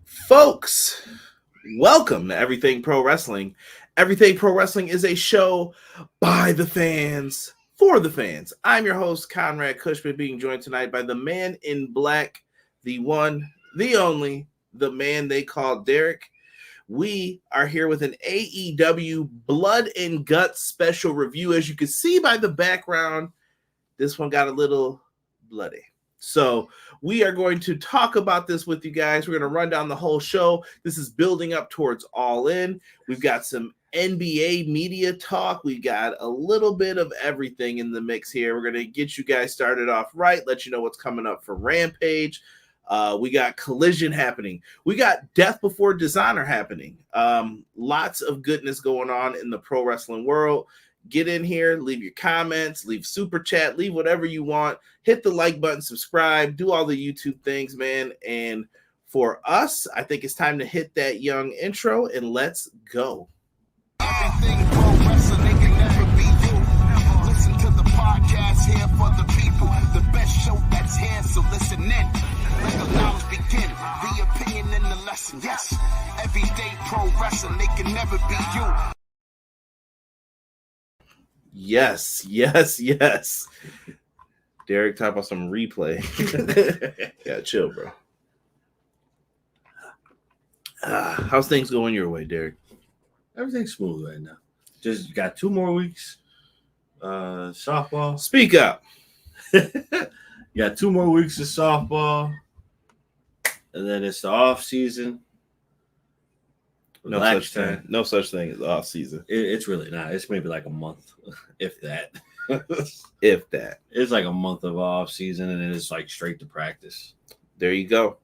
Folks, welcome to Everything Pro Wrestling. Everything Pro Wrestling is a show by the fans, for the fans. I'm your host, Conrad Cushman, being joined tonight by the man in black, the one, the only, the man they call Derek. We are here with an AEW Blood and Guts special review. As you can see by the background, this one got a little bloody. So we are going to talk about this with you guys. We're going to run down the whole show. This is building up towards All In. We've got some NBA media talk. We got a little bit of everything in the mix here. We're going to get you guys started off right, let you know what's coming up for Rampage. We got Collision happening. We got Death Before Dishonor happening. Lots of goodness going on in the pro wrestling world. Get in here, leave your comments, leave super chat, leave whatever you want. Hit the like button, subscribe, do all the YouTube things, man. And for us, I think it's time to hit that young intro and let's go. Everything pro wrestling, they can never be you. Listen to the podcast here for the people. The best show that's here, so listen in. Let the knowledge begin. The opinion and the lesson. Yes, everyday pro wrestling, they can never be you. Yes. Derek, talk about some replay. Yeah, chill, bro. How's things going your way, Derek? Everything's smooth right now. Just got 2 more weeks. Softball. Speak up. Got 2 more weeks of softball. And then it's the off season. No such thing as off season. It's really not. It's maybe like a month, if that. If that. It's like a month of off season, and then it's like straight to practice. There you go.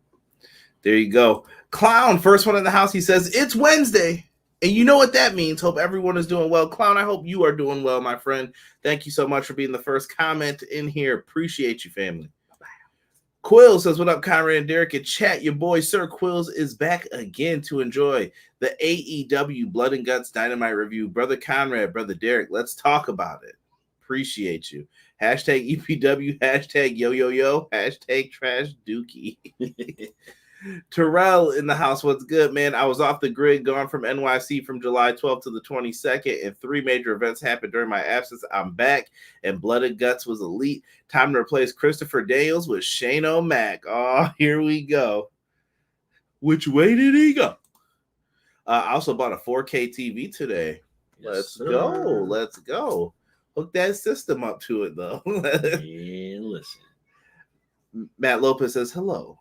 Clown, first one in the house. He says, it's Wednesday. And you know what that means. Hope everyone is doing well. Clown, I hope you are doing well, my friend. Thank you so much for being the first comment in here. Appreciate you, family. Quills says, what up, Conrad and Derek? In chat, your boy, Sir Quills, is back again to enjoy the AEW Blood and Guts Dynamite review. Brother Conrad, Brother Derek, let's talk about it. Appreciate you. Hashtag EPW, hashtag yo, hashtag trash dookie. Terrell in the house, what's good, man? I was off the grid, gone from NYC from July 12th to the 22nd, and 3 major events happened during my absence. I'm back, and Blood and Guts was elite. Time to replace Christopher Daniels with Shane O'Mac. Oh, here we go. Which way did he go? I also bought a 4K TV today. Let's go. Hook that system up to it, though. And listen. Matt Lopez says, hello.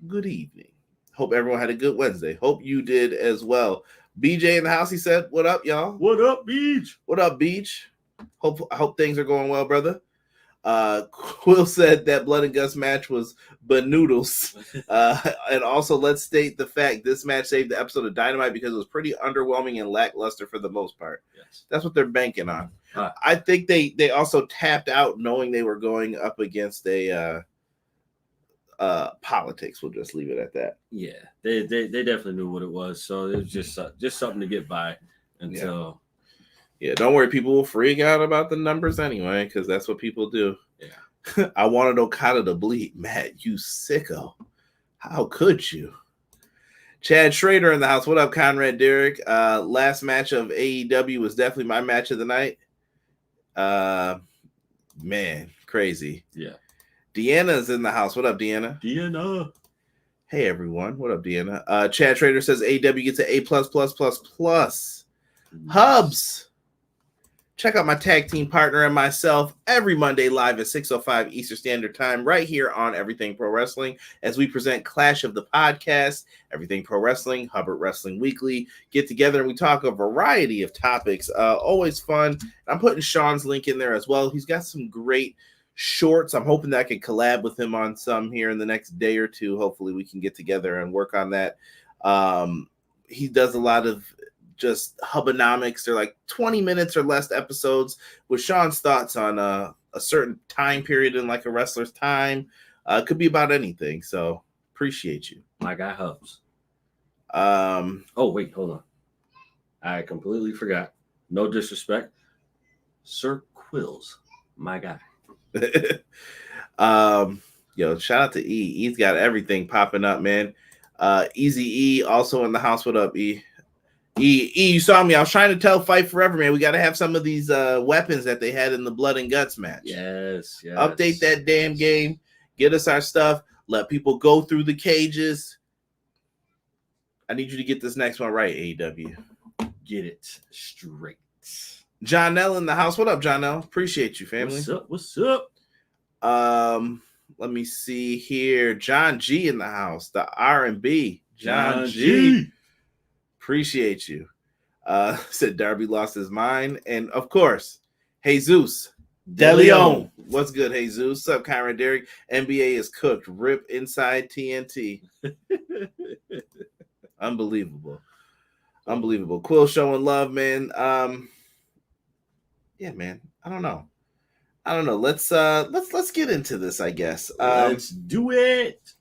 Good evening. Hope everyone had a good Wednesday. Hope you did as well. BJ in the house, he said, what up, y'all? What up, Beach? What up, Beach? I hope things are going well, brother. Quill said that Blood and Guts match was banoodles. And also, let's state the fact this match saved the episode of Dynamite because it was pretty underwhelming and lackluster for the most part. Yes. That's what they're banking on. I think they also tapped out knowing they were going up against a politics. We'll just leave it at that. Yeah, they definitely knew what it was, so it was just something to get by until. Yeah, don't worry, people will freak out about the numbers anyway, because that's what people do. Yeah. I wanted Okada to bleed. Matt, you sicko. How could you? Chad Schrader in the house. What up, Conrad Derek? Last match of AEW was definitely my match of the night. Man, crazy. Yeah. Deanna's in the house. What up, Deanna? Deanna. Hey, everyone. What up, Deanna? Chad Schrader says AEW gets an A++++. Hubs. Check out my tag team partner and myself every Monday live at 6:05 Eastern Standard Time right here on Everything Pro Wrestling as we present Clash of the Podcast, Everything Pro Wrestling, Hubbard Wrestling Weekly. Get together and we talk a variety of topics. Always fun. I'm putting Sean's link in there as well. He's got some great shorts. I'm hoping that I can collab with him on some here in the next day or two. Hopefully we can get together and work on that. He does a lot of just Hubonomics. They're like 20 minutes or less episodes with Sean's thoughts on a certain time period in like a wrestler's time. Could be about anything. So appreciate you. My guy Hubs. Oh, wait, hold on. I completely forgot. No disrespect. Sir Quills, my guy. Yo, shout out to E. E's got everything popping up, man. Easy E also in the house. What up, E? E, you saw me. I was trying to tell Fight Forever, man. We got to have some of these weapons that they had in the Blood and Guts match. Yes. Update that damn game. Get us our stuff. Let people go through the cages. I need you to get this next one right, AEW. Get it straight. John L in the house. What up, John L? Appreciate you, family. What's up? Let me see here. John G in the house. The R&B. John G. Appreciate you. Said Darby lost his mind. And of course, Jesus DeLeon. What's good, Jesus? What's up, Kyron Derrick? NBA is cooked. Rip inside TNT. Unbelievable. Quill showing love, man. Yeah, man. I don't know. Let's get into this, I guess. Let's do it.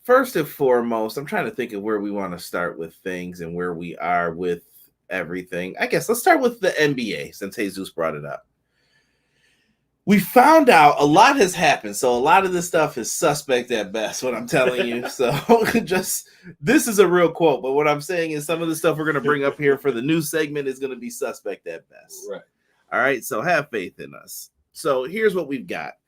First and foremost, I'm trying to think of where we want to start with things and where we are with everything. I guess let's start with the NBA since Jesus brought it up. We found out a lot has happened, so a lot of this stuff is suspect at best, what I'm telling you. So this is a real quote, but what I'm saying is some of the stuff we're going to bring up here for the news segment is going to be suspect at best. Right. All right, so have faith in us. So here's what we've got.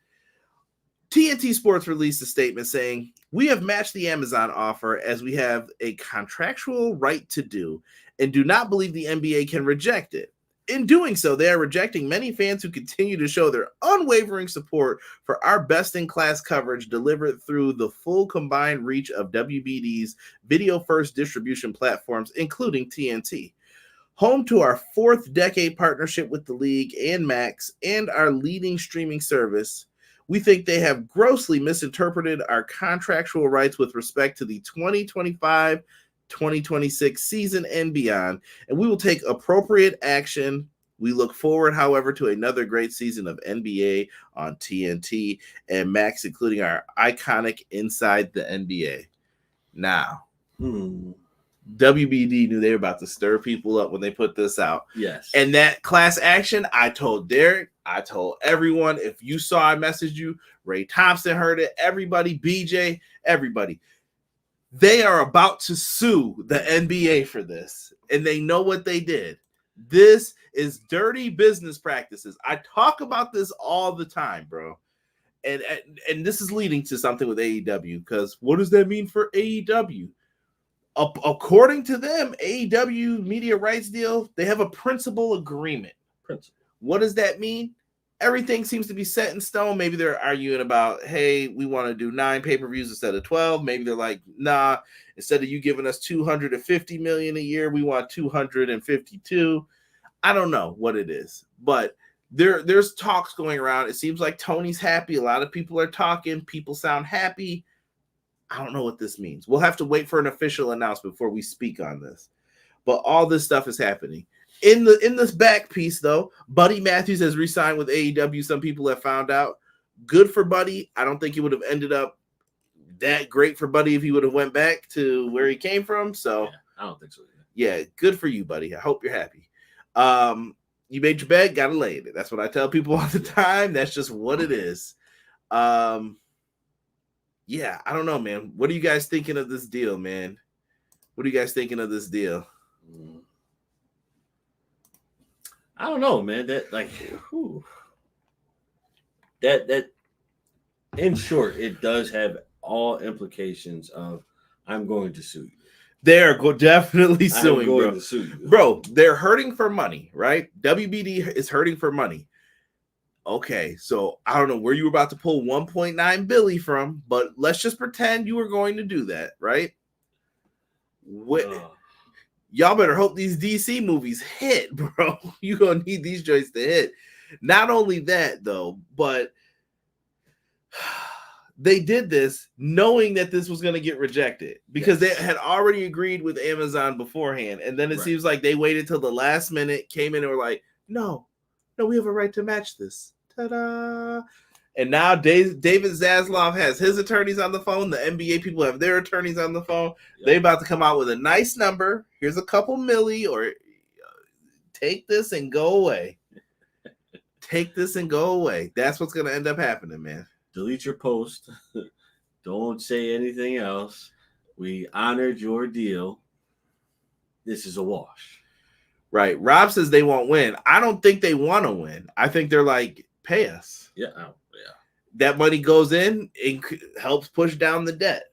TNT Sports released a statement saying, "We have matched the Amazon offer as we have a contractual right to do and do not believe the NBA can reject it. In doing so, they are rejecting many fans who continue to show their unwavering support for our best-in-class coverage delivered through the full combined reach of WBD's video-first distribution platforms, including TNT. Home to our fourth decade partnership with the league and Max and our leading streaming service, we think they have grossly misinterpreted our contractual rights with respect to the 2025-2026 season and beyond, and we will take appropriate action. We look forward, however, to another great season of NBA on TNT and Max, including our iconic Inside the NBA." Now, WBD knew they were about to stir people up when they put this out. Yes. And that class action, I told Derek, I told everyone, if you saw I messaged you, Ray Thompson heard it, everybody, BJ, everybody. They are about to sue the NBA for this, and they know what they did. This is dirty business practices. I talk about this all the time, bro. And this is leading to something with AEW, because what does that mean for AEW? According to them, AEW media rights deal, they have a principal agreement. What does that mean? Everything seems to be set in stone. Maybe they're arguing about, hey, we want to do 9 pay-per-views instead of 12. Maybe they're like, nah, instead of you giving us $250 million a year, we want 252. I don't know what it is, but there's talks going around. It seems like Tony's happy. A lot of people are talking. People sound happy. I don't know what this means. We'll have to wait for an official announcement before we speak on this. But all this stuff is happening. In this back piece, though, Buddy Matthews has re-signed with AEW. Some people have found out. Good for Buddy. I don't think it would have ended up that great for Buddy if he would have went back to where he came from. So yeah, I don't think so. Yeah, good for you, buddy. I hope you're happy. You made your bed, gotta lay in it. That's what I tell people all the time. That's just what it is. Yeah, I don't know, man. What are you guys thinking of this deal, man? What are you guys thinking of this deal? I don't know, man. That that in short, it does have all implications of I'm going to sue you. They're definitely suing, bro. To sue you. Bro, they're hurting for money, right? WBD is hurting for money. Okay, so I don't know where you were about to pull 1.9 billion from, but let's just pretend you were going to do that, right? Y'all better hope these DC movies hit, bro. You're going to need these joints to hit. Not only that, though, but they did this knowing that this was going to get rejected because they had already agreed with Amazon beforehand. And then it seems like they waited till the last minute, came in and were like, no, we have a right to match this. Ta-da. And now David Zaslav has his attorneys on the phone. The NBA people have their attorneys on the phone. Yep. They're about to come out with a nice number. Here's a couple milli, or take this and go away. Take this and go away. That's what's going to end up happening, man. Delete your post. Don't say anything else. We honored your deal. This is a wash. Right. Rob says they won't win. I don't think they want to win. I think they're like, pay us. Yeah. That money goes in and helps push down the debt.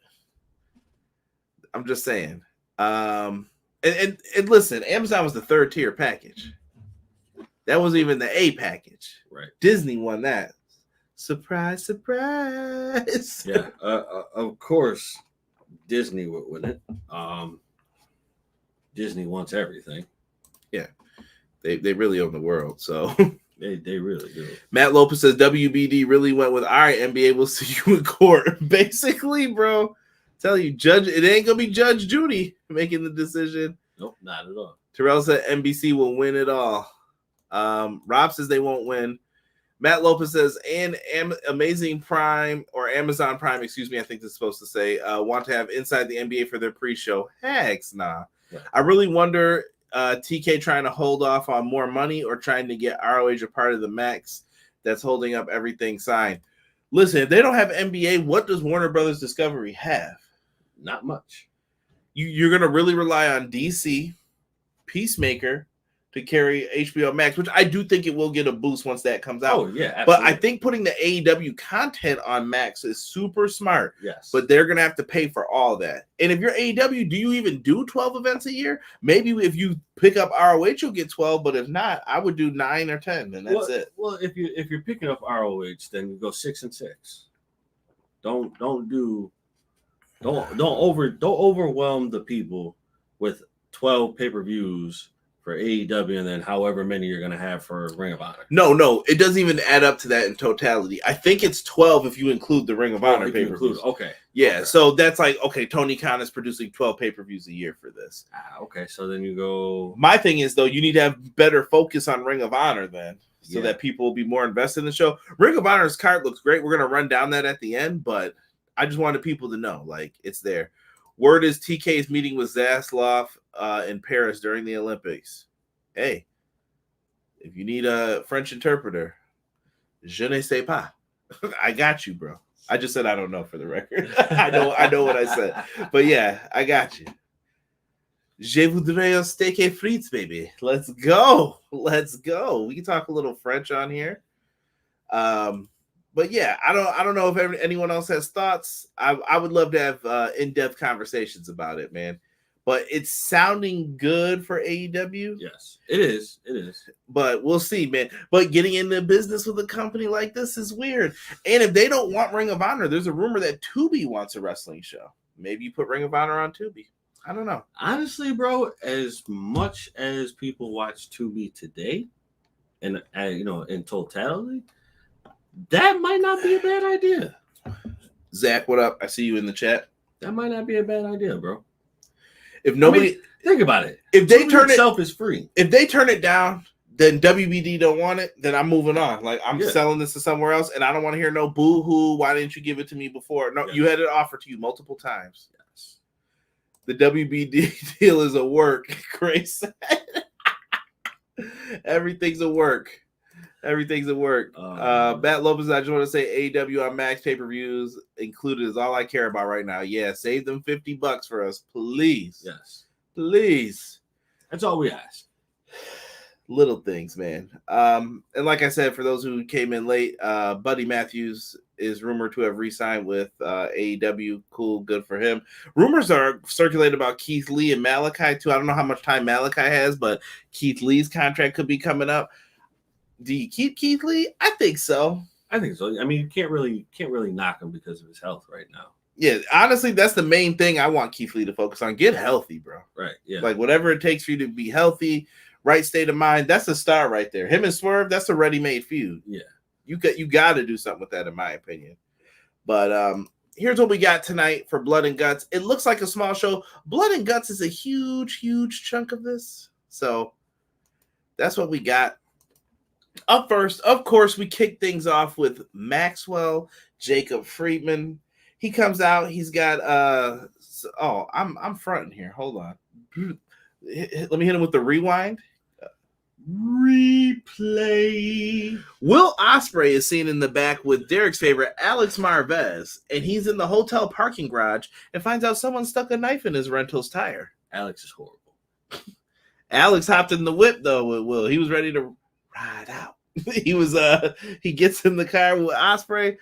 I'm just saying. And listen, Amazon was the third tier package. That wasn't even the A package. Right. Disney won that. Surprise, surprise. Yeah. Of course, Disney would win it. Disney wants everything. Yeah. They really own the world, so they really do. Matt Lopez says WBD really went with, all right, NBA, we'll see you in court. Basically, bro. Tell you, Judge, it ain't gonna be Judge Judy making the decision. Nope, not at all. Terrell said NBC will win it all. Rob says they won't win. Matt Lopez says, and Amazon Prime, I think this is supposed to say, want to have Inside the NBA for their pre-show. Heck, nah. Yeah. I really wonder, TK trying to hold off on more money or trying to get ROH a part of the max that's holding up everything signed. Listen, if they don't have NBA, what does Warner Brothers Discovery have? Not much. You're going to really rely on DC, Peacemaker, to carry HBO Max, which I do think it will get a boost once that comes out. Oh, yeah, absolutely. But I think putting the AEW content on Max is super smart. Yes. But they're going to have to pay for all that. And if you're AEW, do you even do 12 events a year? Maybe if you pick up ROH, you'll get 12. But if not, I would do 9 or 10, and that's it. Well, if you're picking up ROH, then you go 6 and 6. Don't overwhelm the people with 12 pay-per-views for AEW and then however many you're going to have for Ring of Honor. No, it doesn't even add up to that in totality. I think it's 12 if you include the Ring of Honor pay-per-views. Okay. Yeah, okay. So that's like, okay, Tony Khan is producing 12 pay-per-views a year for this. Okay, so then you go... My thing is, though, you need to have better focus on Ring of Honor then, so that people will be more invested in the show. Ring of Honor's card looks great. We're going to run down that at the end, but I just wanted people to know, like, it's there. Word is TK's meeting with Zaslav in Paris during the Olympics. Hey, if you need a French interpreter, je ne sais pas. I got you, bro. I just said I don't know for the record. I know what I said. But yeah, I got you. Je voudrais un steak et frites, baby. Let's go. We can talk a little French on here. But yeah, I don't know if anyone else has thoughts. I would love to have in-depth conversations about it, man. But it's sounding good for AEW. Yes, it is. But we'll see, man. But getting into business with a company like this is weird. And if they don't want Ring of Honor, there's a rumor that Tubi wants a wrestling show. Maybe you put Ring of Honor on Tubi. I don't know. Honestly, bro, as much as people watch Tubi today, and in totality, that might not be a bad idea. Zach, what up? I see you in the chat. That might not be a bad idea, bro. If nobody think about it, if they turn itself is free. If they turn it down, then WBD don't want it. Then I'm moving on. Like I'm selling this to somewhere else, and I don't want to hear no boo hoo. Why didn't you give it to me before? No, you had it offered to you multiple times. Yes. The WBD deal is a work. Grace said. Everything's a work. Matt Lopez, I just want to say AEW on Max pay-per-views included is all I care about right now. Yeah, save them $50 for us, please. Yes. Please. That's all we ask. Little things, man. And like I said, for those who came in late, Buddy Matthews is rumored to have re-signed with AEW. Cool, good for him. Rumors are circulated about Keith Lee and Malachi too. I don't know how much time Malachi has, but Keith Lee's contract could be coming up. Do you keep Keith Lee? I think so. I think so. I mean, you can't really knock him because of his health right now. Yeah, honestly, that's the main thing I want Keith Lee to focus on. Get healthy, bro. Right. Yeah. Like whatever it takes for you to be healthy, right state of mind. That's a star right there. Him and Swerve, that's a ready-made feud. Yeah. You got to do something with that, in my opinion. But here's what we got tonight for Blood and Guts. It looks like a small show. Blood and Guts is a huge, huge chunk of this. So that's what we got. Up first, of course, we kick things off with Maxwell Jacob Friedman. He comes out. He's got I'm fronting here. Hold on. Let me hit him with the rewind. Replay. Will Ospreay is seen in the back with Derek's favorite, Alex Marvez, and he's in the hotel parking garage and finds out someone stuck a knife in his rental's tire. Alex is horrible. Alex hopped in the whip though with Will. He was ready to ride out. He gets in the car with Ospreay.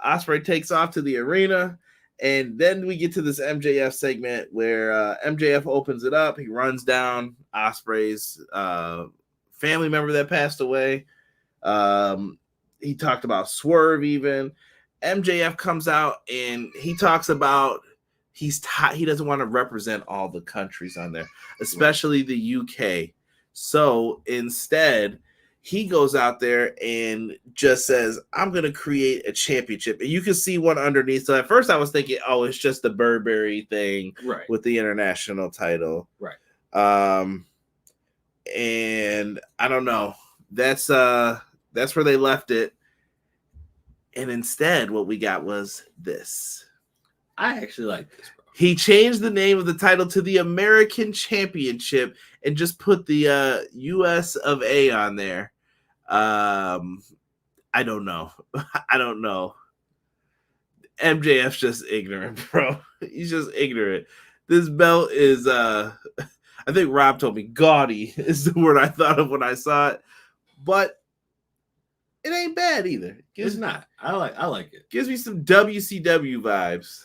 Ospreay takes off to the arena, and then we get to this MJF segment where MJF opens it up. He runs down Ospreay's family member that passed away. He talked about Swerve even. MJF comes out and he talks about he doesn't want to represent all the countries on there, especially the UK. So instead, he goes out there and just says, I'm going to create a championship. And you can see one underneath. So at first I was thinking, oh, it's just the Burberry thing with the international title. Right. And I don't know. That's where they left it. And instead, what we got was this. I actually like this, bro. He changed the name of the title to the American Championship and just put the US of A on there. I don't know. I don't know. MJF's just ignorant, bro. He's just ignorant. This belt is I think Rob told me gaudy is the word I thought of when I saw it. But it ain't bad either. It's not. I like it. Gives me some WCW vibes.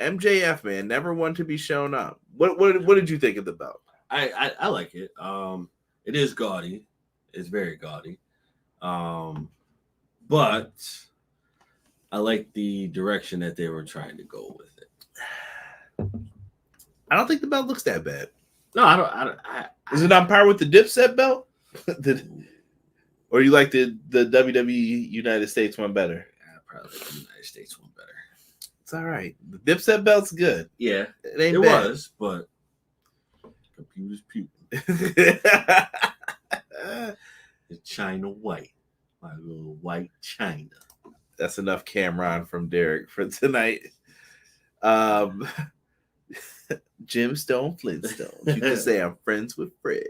MJF, man, never one to be shown up. What did you think of the belt? I like it. It is gaudy. It's very gaudy. But I like the direction that they were trying to go with it. I don't think the belt looks that bad. No, I don't. Is it on par with the Dipset belt? Or you like the WWE United States one better? I probably like the United States one better. It's all right. The Dipset belt's good. Yeah, it bad. Was, but computers puke. The China white, my little white China. That's enough Cameron from Derek for tonight. Jim Flintstone. You can say I'm friends with Fred.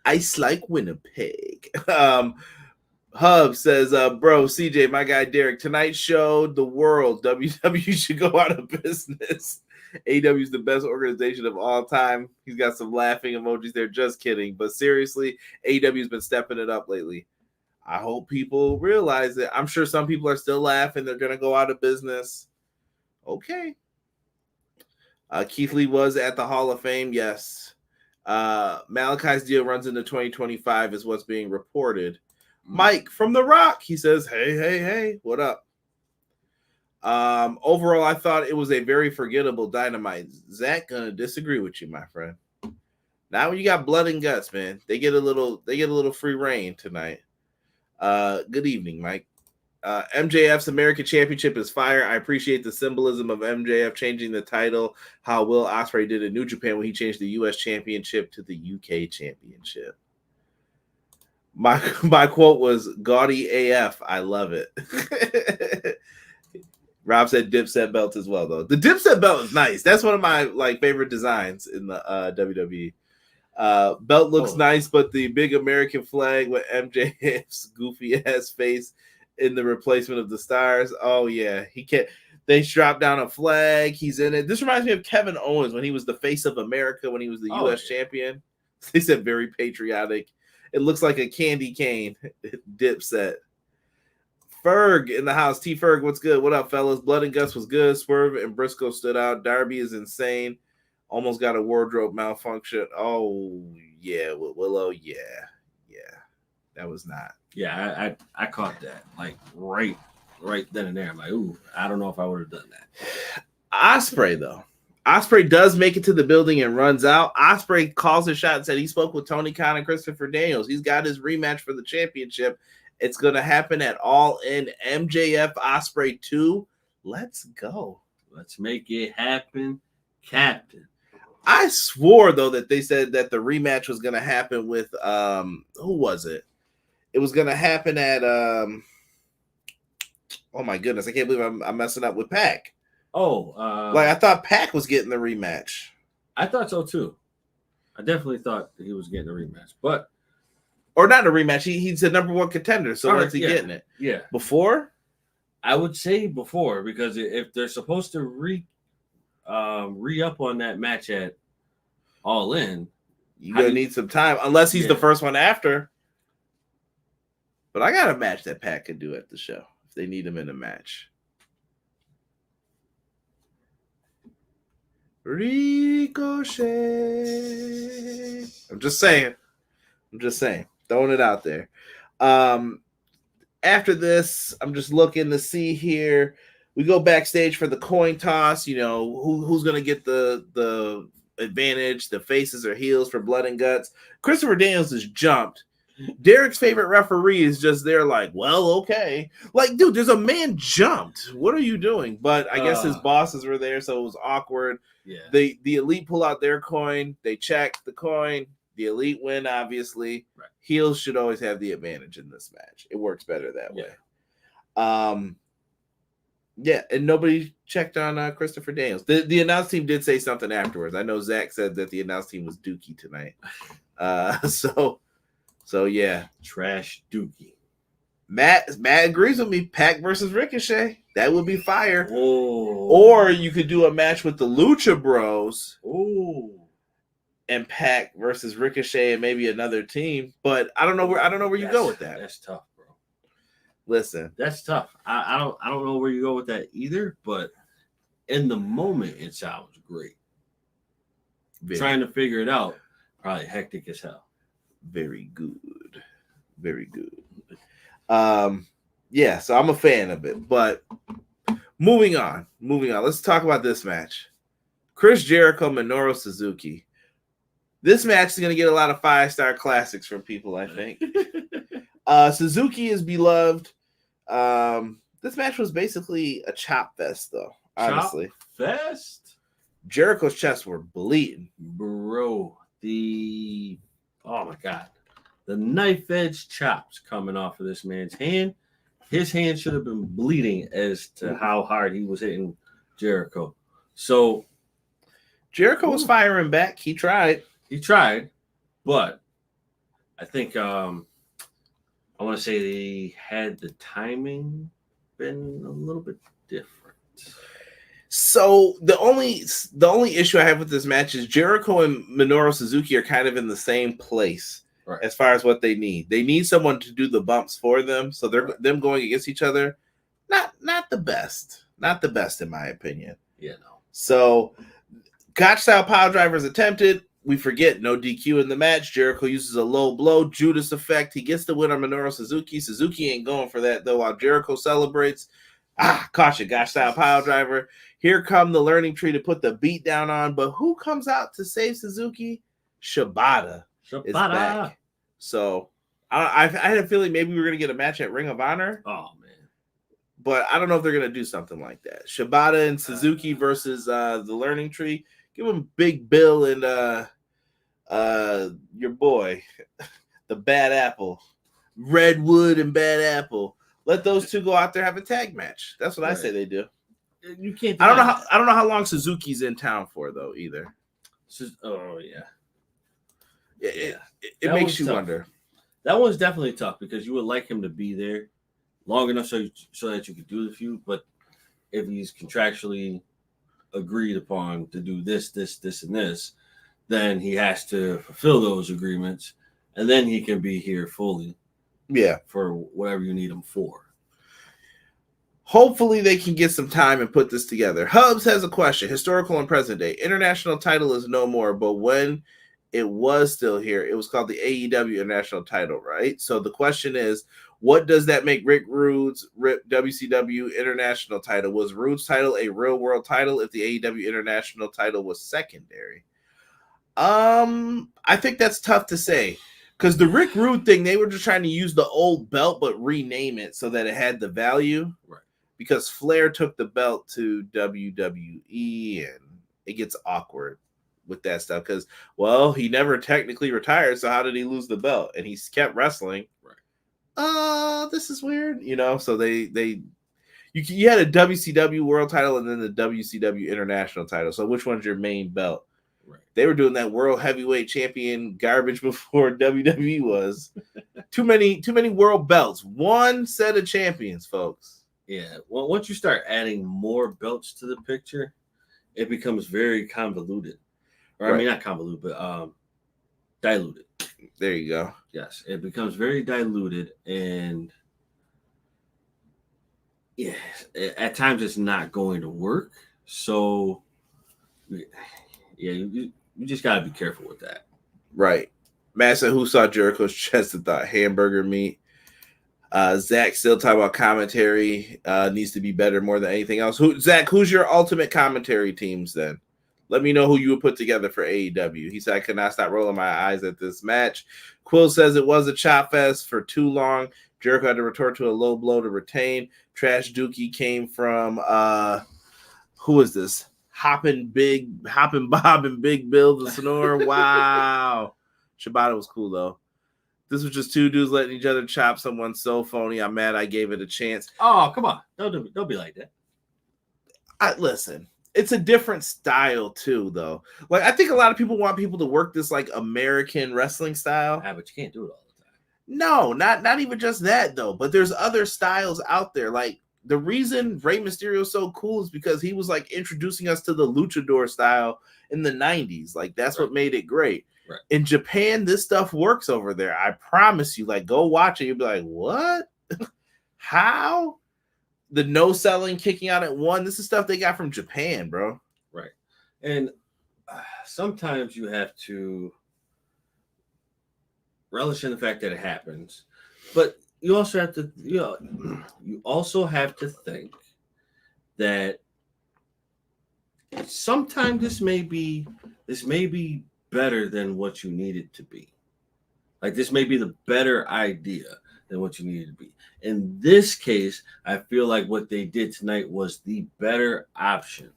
Ice like Winnipeg. Hub says, bro, CJ, my guy Derek, tonight showed the world WWE should go out of business. AEW is the best organization of all time. He's got some laughing emojis there. Just kidding. But seriously, AEW has been stepping it up lately. I hope people realize it. I'm sure some people are still laughing. They're going to go out of business. Okay. Keith Lee was at the Hall of Fame. Yes. Malachi's deal runs into 2025 is what's being reported. Mike from The Rock, he says, hey, what up? Overall, I thought it was a very forgettable Dynamite. Zach gonna disagree with you, my friend. Now when you got blood and guts, man, they get a little free reign tonight. Good evening, Mike. MJF's American Championship is fire. I appreciate the symbolism of MJF changing the title, how Will Ospreay did in New Japan when he changed the US Championship to the UK Championship. My quote was gaudy AF. I love it. Rob said Dipset belt as well, though. The Dipset belt is nice. That's one of my favorite designs in the WWE. Belt looks nice, but the big American flag with MJF's goofy ass face in the replacement of the stars. Oh yeah, he can't. They dropped down a flag. He's in it. This reminds me of Kevin Owens when he was the face of America when he was the U.S. champion. They said very patriotic. It looks like a candy cane. Dipset. Ferg in the house. T Ferg, what's good? What up, fellas? Blood and Guts was good. Swerve and Briscoe stood out. Darby is insane. Almost got a wardrobe malfunction. Oh yeah, Willow. Yeah. That was not. Yeah, I caught that right then and there. I'm like, ooh, I don't know if I would have done that. Ospreay though. Ospreay does make it to the building and runs out. Ospreay calls his shot and said he spoke with Tony Khan and Christopher Daniels. He's got his rematch for the championship. It's going to happen at All In. MJF Ospreay 2. Let's go. Let's make it happen, Captain. I swore, though, that they said that the rematch was going to happen with, who was it? It was going to happen at, oh my goodness, I can't believe I'm messing up with Pac. Oh. I thought Pac was getting the rematch. I thought so too. I definitely thought that he was getting a rematch, or not a rematch. He's the number one contender. So when's he getting it? Yeah, before. I would say before, because if they're supposed to re-up on that match at All In, you're gonna need some time, unless he's the first one after. But I got a match that Pat could do at the show if they need him in a match. Ricochet. I'm just saying. Throwing it out there. After this, I'm just looking to see here. We go backstage for the coin toss. You know, who's going to get the advantage, the faces or heels for Blood and Guts. Christopher Daniels is jumped. Derek's favorite referee is just there like, well, okay. Like, dude, there's a man jumped. What are you doing? But I guess his bosses were there, so it was awkward. Yeah. The Elite pull out their coin. They check the coin. The Elite win, obviously. Right. Heels should always have the advantage in this match. It works better that way. Yeah, and nobody checked on Christopher Daniels. The announce team did say something afterwards. I know Zach said that the announce team was dookie tonight. So yeah. Trash dookie. Matt agrees with me. Pac versus Ricochet. That would be fire. Oh. Or you could do a match with the Lucha Bros. Oh. And Pac versus Ricochet and maybe another team. But I don't know where you go with that. That's tough, bro. Listen. That's tough. I don't know where you go with that either, but in the moment it sounds great. Trying to figure it out, probably hectic as hell. Very good. Very good. Yeah, so I'm a fan of it. But moving on. Let's talk about this match. Chris Jericho, Minoru Suzuki. This match is going to get a lot of 5-star classics from people, I think. Suzuki is beloved. This match was basically a chop fest, though, honestly. Chop fest? Jericho's chests were bleeding. Bro, oh my God. The knife edge chops coming off of this man's hand. His hand should have been bleeding as to how hard he was hitting Jericho. So Jericho was firing back. He tried, but I think I want to say they had the timing been a little bit different. So the only issue I have with this match is Jericho and Minoru Suzuki are kind of in the same place as far as what they need. They need someone to do the bumps for them, so they're them going against each other. Not the best in my opinion. Yeah, no. So Gotch style power drivers attempted. We forget no DQ in the match. Jericho uses a low blow, Judas effect. He gets the win on Minoru Suzuki. Suzuki ain't going for that though. While Jericho celebrates, caution, Gotch style power driver. Here come the learning tree to put the beat down on. But who comes out to save Suzuki? Shibata is back. So I had a feeling maybe we were gonna get a match at Ring of Honor. Oh man. But I don't know if they're gonna do something like that. Shibata and Suzuki versus the learning tree. Give them Big Bill and your boy, the Bad Apple, Redwood and Bad Apple. Let those two go out there have a tag match. That's what I say they do. You can't. I don't know how long Suzuki's in town for though either. Oh yeah. It makes you wonder. That one's definitely tough because you would like him to be there long enough so that you could do the feud. But if he's contractually agreed upon to do this, and this, then he has to fulfill those agreements, and then he can be here fully. Yeah, for whatever you need him for. Hopefully they can get some time and put this together. Hubs has a question. Historical and present day. International title is no more, but when it was still here, it was called the AEW International title, right? So the question is, what does that make Rick Rude's WCW International title? Was Rude's title a real world title if the AEW International title was secondary? I think that's tough to say. Because the Rick Rude thing, they were just trying to use the old belt but rename it so that it had the value. Right. Because Flair took the belt to WWE, and it gets awkward with that stuff. Because, well, he never technically retired, so how did he lose the belt? And he's kept wrestling. Right. This is weird. You know, so you had a WCW World title and then the WCW International title. So which one's your main belt? Right. They were doing that world heavyweight champion garbage before WWE was. Too many world belts. One set of champions, folks. Yeah. Well, once you start adding more belts to the picture, it becomes very convoluted. Or Right. I mean, not convoluted, but diluted. There you go. Yes, it becomes very diluted, and yeah, at times it's not going to work. So, yeah, you just got to be careful with that. Right. Matt said, who saw Jericho's chest and thought hamburger meat? Zach still talking about commentary. Needs to be better more than anything else. Zach, who's your ultimate commentary teams then? Let me know who you would put together for AEW. He said, I could not stop rolling my eyes at this match. Quill says it was a chop fest for too long. Jericho had to retort to a low blow to retain. Trash Dookie came from, who is this? Hoppin' Bob and Big Bill the Sonora. Wow. Shibata was cool, though. This was just two dudes letting each other chop someone so phony. I'm mad I gave it a chance. Oh, come on. Don't be like that. Listen. It's a different style too, though. Like I think a lot of people want people to work this like American wrestling style. Yeah, but you can't do it all the time. No, not even just that though. But there's other styles out there. Like the reason Rey Mysterio is so cool is because he was like introducing us to the luchador style in the 90s. Like that's what made it great. Right. In Japan, this stuff works over there. I promise you. Like go watch it. You'll be like, what? How? The no selling, kicking out at one. This is stuff they got from Japan, bro. Right. And sometimes you have to relish in the fact that it happens, but you also have to, you also have to think that sometimes this may be better than what you need it to be. Like this may be the better idea than what you needed to be. In this case, I feel like what they did tonight was the better option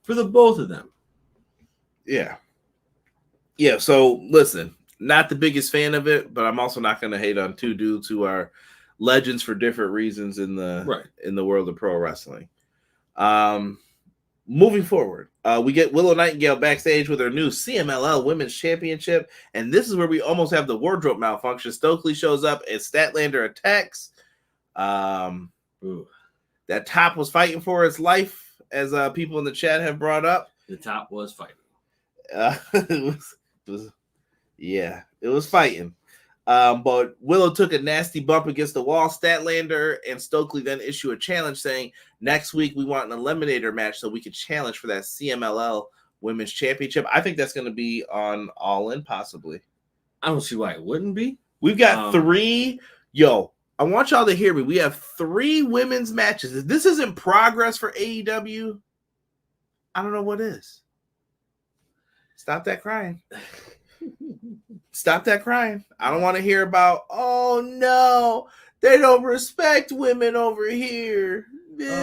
for the both of them. Yeah. Yeah, so listen, not the biggest fan of it, but I'm also not going to hate on two dudes who are legends for different reasons in the world of pro wrestling. Moving forward, we get Willow Nightingale backstage with her new CMLL Women's Championship, and this is where we almost have the wardrobe malfunction. Stokely shows up and Statlander attacks. That top was fighting for its life, as people in the chat have brought up. The top was fighting. It was fighting. But Willow took a nasty bump against the wall. Statlander and Stokely then issue a challenge saying, next week we want an eliminator match so we can challenge for that CMLL Women's Championship. I think that's going to be on All In, possibly. I don't see why it wouldn't be. We've got three. Yo, I want y'all to hear me. We have 3 women's matches. If this isn't progress for AEW, I don't know what is. Stop that crying. Stop that crying. I don't want to hear about, oh no, they don't respect women over here. Oh,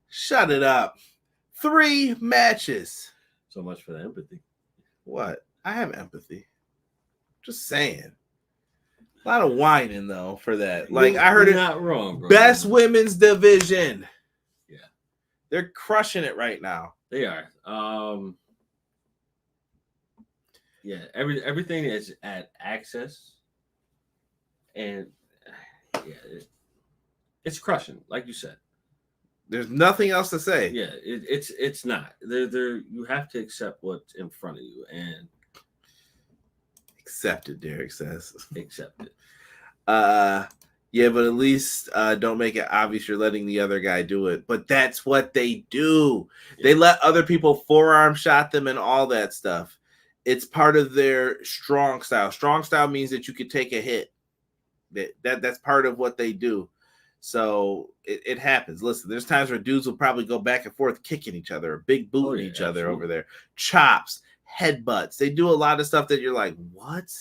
shut it up. 3 matches. So much for the empathy. What? I have empathy. Just saying. A lot of whining though for that. Like I heard it. Not wrong, bro. Best women's division. Yeah. They're crushing it right now. They are. Yeah, everything is at Access, and yeah, it's crushing, like you said. There's nothing else to say. Yeah, it's not. They're you have to accept what's in front of you and accept it. Derek says accept it. Yeah, but at least don't make it obvious you're letting the other guy do it. But that's what they do. Yeah. They let other people forearm shot them and all that stuff. It's part of their strong style. Strong style means that you could take a hit. That's part of what they do. So it happens. Listen, there's times where dudes will probably go back and forth kicking each other, or big booting each other over there. Chops, headbutts. They do a lot of stuff that you're like, what?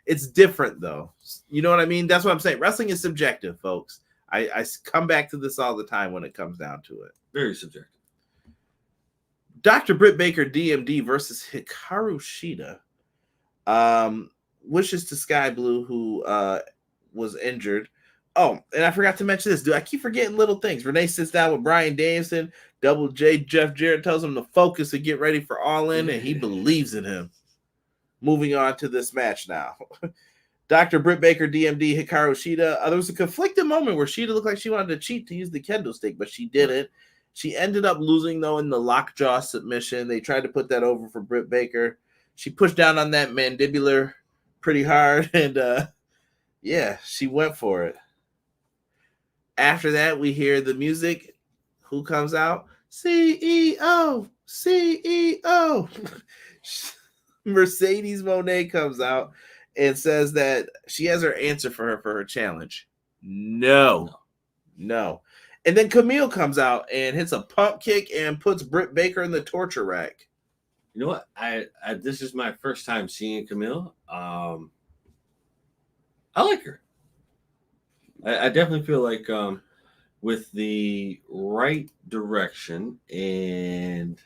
It's different, though. You know what I mean? That's what I'm saying. Wrestling is subjective, folks. I come back to this all the time when it comes down to it. Very subjective. Dr. Britt Baker, DMD versus Hikaru Shida. Wishes to Sky Blue, who was injured. Oh, and I forgot to mention this, dude. I keep forgetting little things. Renee sits down with Bryan Danielson. Double J Jeff Jarrett tells him to focus and get ready for All In, and he believes in him. Moving on to this match now. Dr. Britt Baker, DMD, Hikaru Shida. There was a conflicted moment where Shida looked like she wanted to cheat to use the kendo stick, but she didn't. She ended up losing, though, in the lockjaw submission. They tried to put that over for Britt Baker. She pushed down on that mandibular pretty hard, and yeah, she went for it. After that, we hear the music. Who comes out? CEO! CEO! Mercedes Moné comes out and says that she has her answer for her challenge. No. And then Camille comes out and hits a pump kick and puts Britt Baker in the torture rack. You know what? I this is my first time seeing Camille. I like her. I definitely feel like with the right direction and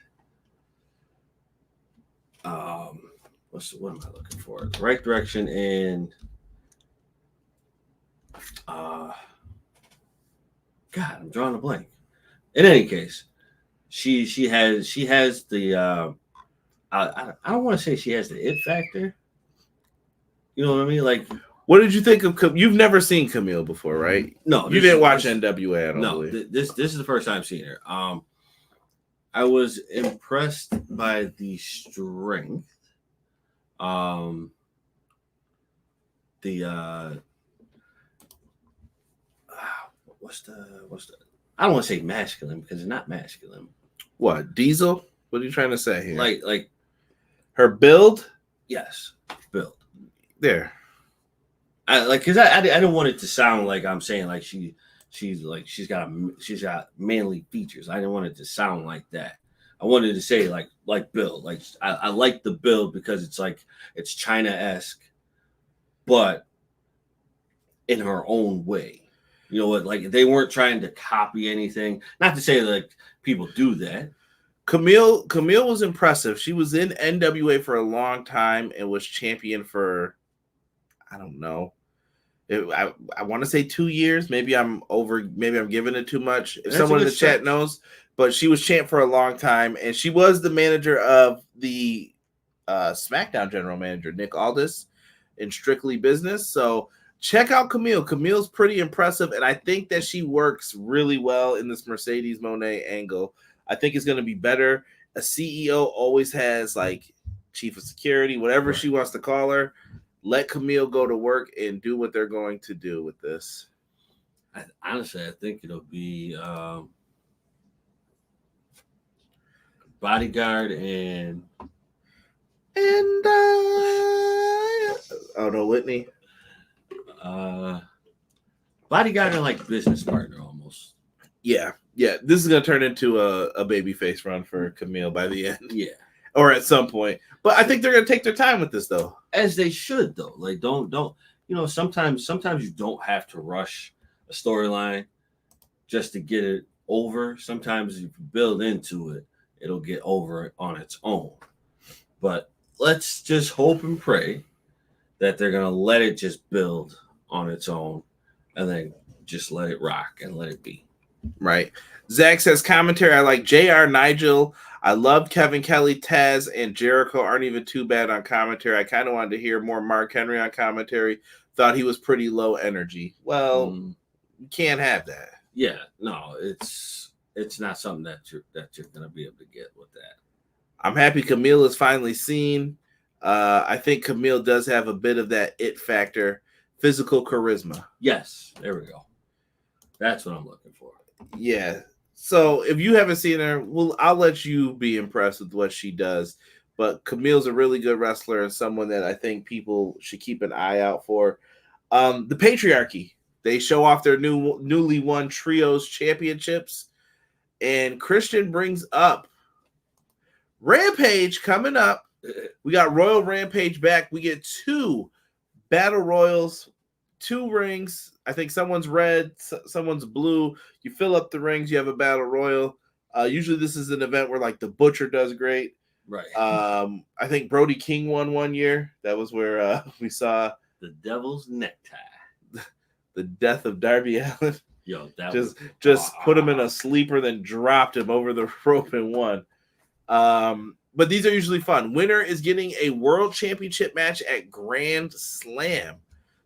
what am I looking for? The right direction and God, I'm drawing a blank. In any case, she has the I don't want to say she has the it factor. You know what I mean? Like, what did you think of? You've never seen Camille before, right? No, you didn't watch NWA. I don't believe. This is the first time seeing her. I was impressed by the strength. What's the I don't want to say masculine because it's not masculine. What, Diesel? What are you trying to say here? Like her build? Yes, build. There. I didn't want it to sound like I'm saying like she's got manly features. I didn't want it to sound like that. I wanted to say like build. Like I like the build because it's China-esque, but in her own way. You know what? Like they weren't trying to copy anything. Not to say like people do that. Camille was impressive. She was in NWA for a long time and was champion for, I don't know. I want to say 2 years. Maybe I'm giving it too much. If someone in the chat knows, but she was champ for a long time, and she was the manager of the SmackDown general manager, Nick Aldis, in Strictly Business. So check out Camille. Camille's pretty impressive, and I think that she works really well in this Mercedes Moné angle. I think it's going to be better. A CEO always has like chief of security, whatever she wants to call her. Let Camille go to work and do what they're going to do with this. Honestly, I think it'll be bodyguard and oh no, Whitney. Bodyguard and like business partner almost. Yeah. This is gonna turn into a babyface run for Camille by the end. Yeah. Or at some point. But I think they're gonna take their time with this though. As they should though. Like don't sometimes you don't have to rush a storyline just to get it over. Sometimes if you build into it, it'll get over on its own. But let's just hope and pray that they're gonna let it just build on its own and then just let it rock and let it be. Right. Zach says commentary. I like JR, Nigel. I love Kevin Kelly, Taz, and Jericho aren't even too bad on commentary. I kind of wanted to hear more Mark Henry on commentary. Thought he was pretty low energy. Well, you can't have that. Yeah, no, it's not something that you're gonna be able to get with that. I'm happy Camille is finally seen. I think Camille does have a bit of that it factor, physical charisma. Yes, there we go. That's what I'm looking for. Yeah. So if you haven't seen her, I'll let you be impressed with what she does. But Camille's a really good wrestler and someone that I think people should keep an eye out for. The Patriarchy. They show off their newly won trios championships. And Christian brings up Rampage coming up. We got Royal Rampage back. We get 2 battle royals, 2 rings. I think someone's red, someone's blue. You fill up the rings, you have a battle royal. Usually this is an event where like the Butcher does great. Right. I think Brody King won one year. That was where we saw the Devil's Necktie. the death of Darby Allin. Yo, that just put him in a sleeper, then dropped him over the rope and won. But these are usually fun. Winner is getting a world championship match at Grand Slam.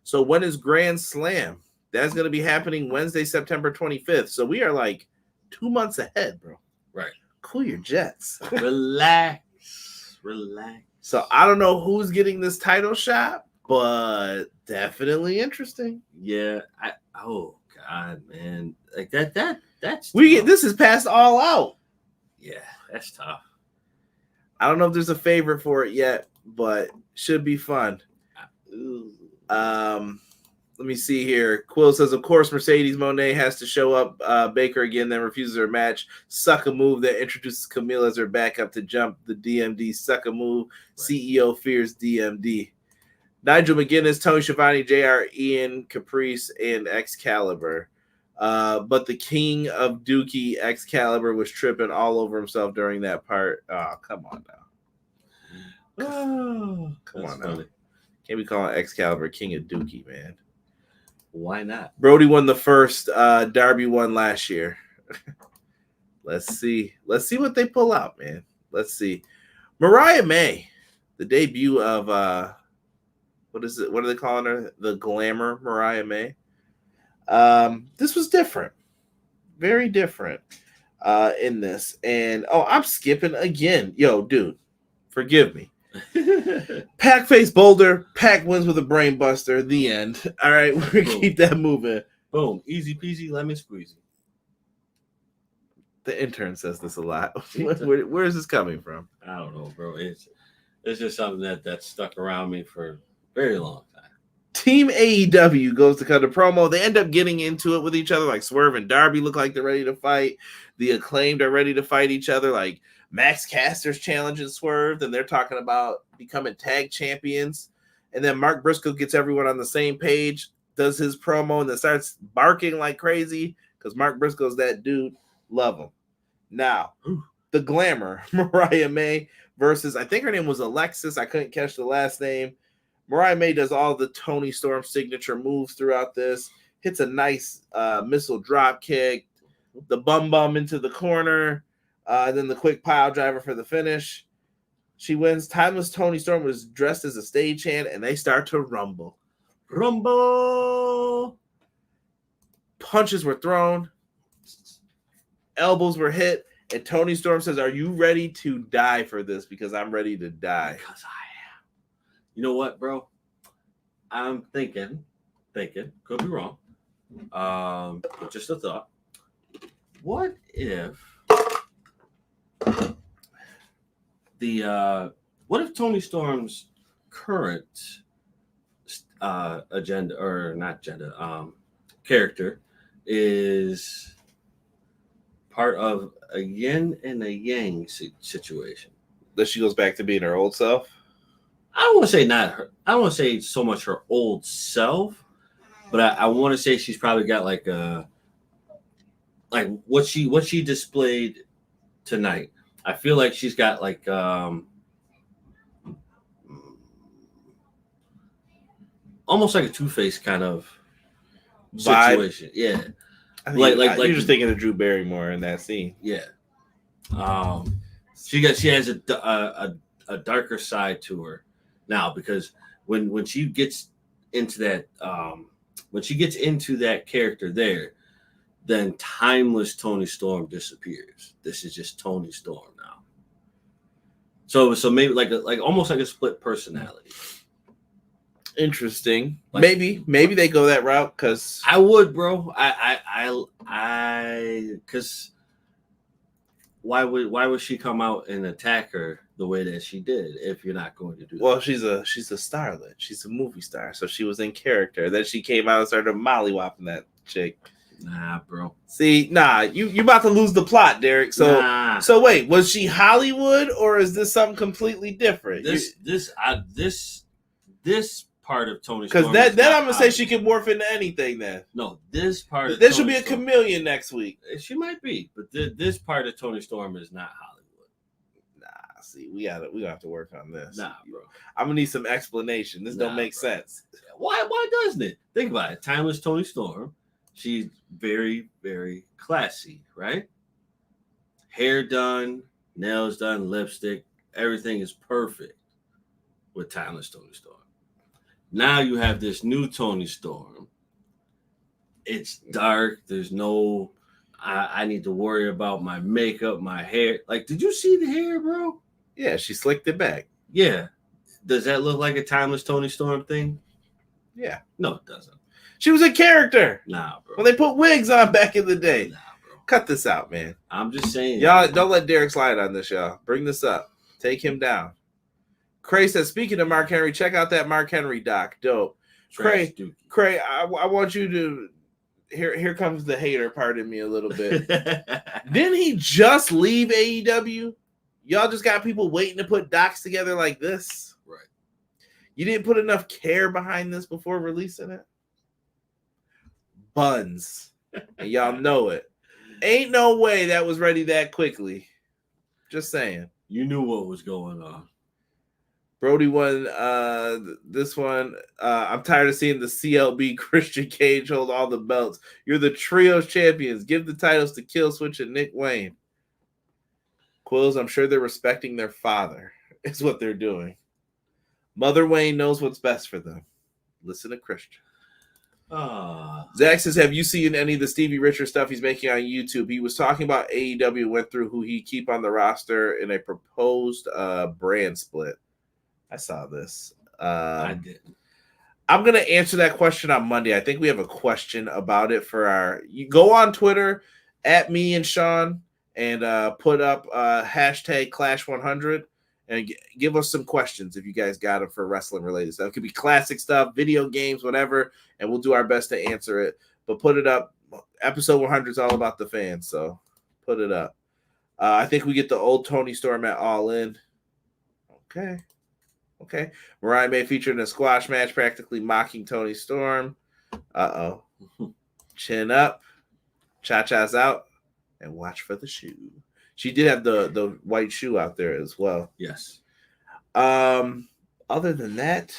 So when is Grand Slam? That's going to be happening Wednesday, September 25th. So we are like 2 months ahead, bro. Right. Cool your jets. Relax. So I don't know who's getting this title shot, but definitely interesting. Yeah. Oh God, man. Like that's this is past All Out. Yeah, that's tough. I don't know if there's a favorite for it yet, but should be fun. Let me see here. Quill says, of course, Mercedes Moné has to show up Baker again, then refuses her match. Suck a move that introduces Camille as her backup to jump the DMD. Suck a move. Right. CEO fears DMD. Nigel McGuinness, Tony Schiavone, JR, Ian, Caprice, and Excalibur. But the king of Dookie, Excalibur, was tripping all over himself during that part. Oh, come on now. Oh, come on now. Can't be calling Excalibur King of Dookie, man. Why not? Brody won the first. Darby won last year. Let's see. Let's see what they pull out, man. Let's see. Mariah May, the debut of what is it? What are they calling her? The Glamour Mariah May. This was different. Very different in this. And I'm skipping again. Yo, dude, forgive me. Pac face Boulder. Pac wins with a brain buster. The end. All right, we're gonna keep that moving. Boom. Easy peasy, lemon squeezy. The intern says this a lot. Where is this coming from? I don't know, bro. It's just something that stuck around me for a very long time. Team AEW goes to cut a promo. They end up getting into it with each other. Like Swerve and Darby look like they're ready to fight. The Acclaimed are ready to fight each other. Like Max Caster's challenging Swerve, and they're talking about becoming tag champions. And then Mark Briscoe gets everyone on the same page, does his promo, and then starts barking like crazy because Mark Briscoe's that dude. Love him. Now, the Glamour, Mariah May versus, I think her name was Alexis. I couldn't catch the last name. Mariah May does all the Toni Storm signature moves throughout this. Hits a nice missile drop kick. The bum into the corner. Then the quick pile driver for the finish. She wins. Timeless Toni Storm was dressed as a stagehand, and they start to rumble. Rumble! Punches were thrown. Elbows were hit. And Toni Storm says, are you ready to die for this? Because I'm ready to die. Because I am. You know what, bro? I'm thinking, could be wrong. But just a thought. What if Toni Storm's current character is part of a yin and a yang situation? That she goes back to being her old self? I don't want to say not her. I don't want to say so much her old self, but I want to say she's probably got like what she displayed tonight. I feel like she's got like almost like a Two-Face kind of situation. Vibe. Yeah. Like you're just thinking of Drew Barrymore in that scene. Yeah. She has a darker side to her now, because when she gets into that character there, then timeless Toni Storm disappears. This is just Toni Storm now. So maybe like almost like a split personality. Interesting. Like, maybe they go that route, because I would, bro. Because why would she come out and attack her the way that she did if you're not going to do that? Well, she's a starlet. She's a movie star, so she was in character. Then she came out and started mollywopping that chick. Nah, bro. See, you about to lose the plot, Derek. So So wait, was she Hollywood, or is this something completely different? This part of Toni Storm. Because then I'm gonna say she can morph into anything. Then no, this part. There should be a chameleon next week. She might be, but this part of Toni Storm is not Hollywood. Nah, see, we gonna have to work on this. Nah, bro. I'm gonna need some explanation. This don't make sense. Why doesn't it? Think about it. Timeless Toni Storm. She's very, very classy, right? Hair done, nails done, lipstick, everything is perfect with Timeless Toni Storm. Now you have this new Toni Storm. It's dark. There's no, I need to worry about my makeup, my hair. Like, did you see the hair, bro? Yeah, she slicked it back. Yeah. Does that look like a Timeless Toni Storm thing? Yeah. No, it doesn't. She was a character. Nah, bro. When they put wigs on back in the day. Nah, bro. Cut this out, man. I'm just saying. Y'all don't let Derek slide on this, y'all. Bring this up. Take him down. Cray says, speaking of Mark Henry, check out that Mark Henry doc. Dope. Cray, I want you to here comes the hater, pardon me a little bit. Didn't he just leave AEW? Y'all just got people waiting to put docs together like this. Right. You didn't put enough care behind this before releasing it. Buns. And y'all know it. Ain't no way that was ready that quickly. Just saying. You knew what was going on. Brody won this one. I'm tired of seeing the CLB Christian Cage hold all the belts. You're the trios champions. Give the titles to Killswitch and Nick Wayne. Quills, I'm sure they're respecting their father. Is what they're doing. Mother Wayne knows what's best for them. Listen to Christian. Zach says, have you seen any of the Stevie Richards stuff he's making on YouTube? He was talking about AEW, went through who he keep on the roster in a proposed brand split. I saw this. I didn't. I'm going to answer that question on Monday. I think we have a question about it for our... You go on Twitter at me and Sean and put up hashtag Clash100 and give us some questions if you guys got them for wrestling related stuff. It could be classic stuff, video games, whatever, and we'll do our best to answer it. But put it up. Episode 100 is all about the fans, so put it up. I think we get the old Toni Storm at All In. Okay. Mariah May featured in a squash match, practically mocking Toni Storm. Uh-oh. Chin up. Cha-cha's out. And watch for the shoe. She did have the white shoe out there as well. Yes. Other than that,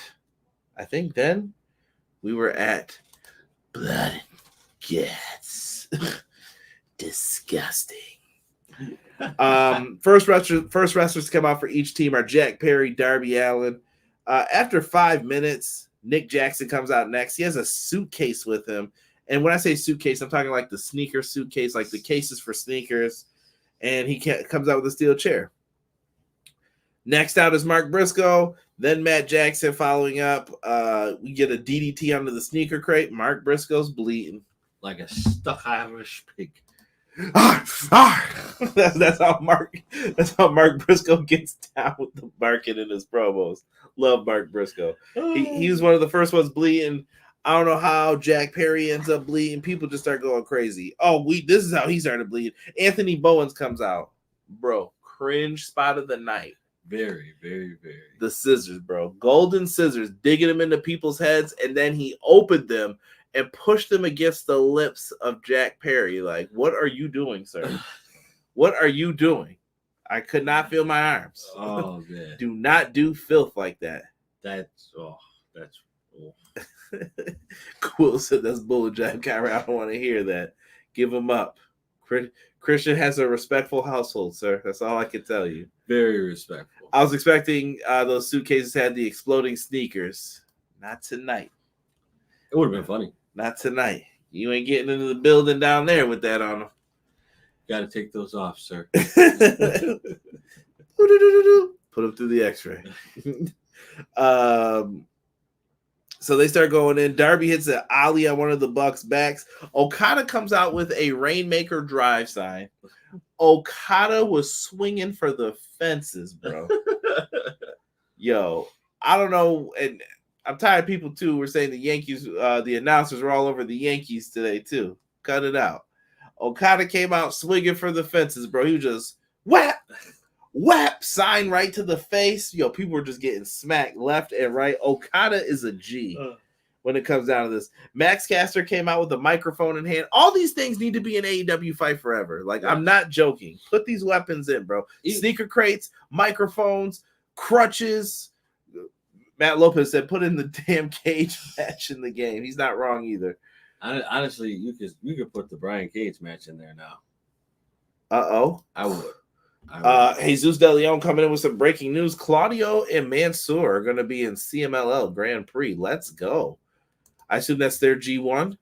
I think then we were at Blood and Guts. Disgusting. First wrestlers to come out for each team are Jack Perry, Darby Allin. After 5 minutes, Nick Jackson comes out next. He has a suitcase with him. And when I say suitcase, I'm talking like the sneaker suitcase, like the cases for sneakers. And he comes out with a steel chair. Next out is Mark Briscoe. Then Matt Jackson following up. We get a DDT under the sneaker crate. Mark Briscoe's bleeding. Like a stuck Irish pig. That's how Mark Briscoe gets down with the barking in his promos. Love Mark Briscoe. He was one of the first ones bleeding. I don't know how Jack Perry ends up bleeding. People just start going crazy. This is how he started bleeding. Anthony Bowens comes out. Bro, cringe spot of the night. Very, very, very. The scissors, bro. Golden scissors, digging them into people's heads, and then he opened them and pushed them against the lips of Jack Perry. Like, what are you doing, sir? What are you doing? I could not feel my arms. Oh, man. Do not do filth like that. That's Quill said that's bull Jack Kyrie. I don't want to hear that. Give him up. Christian has a respectful household, sir. That's all I can tell you. Very respectful. I was expecting those suitcases had the exploding sneakers. Not tonight. It would have been funny. Not tonight. You ain't getting into the building down there with that on them. Got to take those off, sir. Put them through the x-ray. So they start going in. Darby hits an ollie on one of the Bucks' backs. Okada comes out with a Rainmaker drive sign. Okada was swinging for the fences, bro. Yo, I don't know. And I'm tired of people, too. We're saying the Yankees, the announcers were all over the Yankees today, too. Cut it out. Okada came out swinging for the fences, bro. He was just whap, sign right to the face. Yo, people were just getting smacked left and right. Okada is a G. when it comes down to this. Max Caster came out with a microphone in hand. All these things need to be an AEW fight forever. Like, I'm not joking. Put these weapons in, bro. Sneaker crates, microphones, crutches. Matt Lopez said, put in the damn cage match in the game. He's not wrong either. Honestly, you could put the Brian Cage match in there now. Uh-oh. I would. Jesus De Leon coming in with some breaking news. Claudio and Mansoor are going to be in CMLL Grand Prix. Let's go. I assume that's their G1.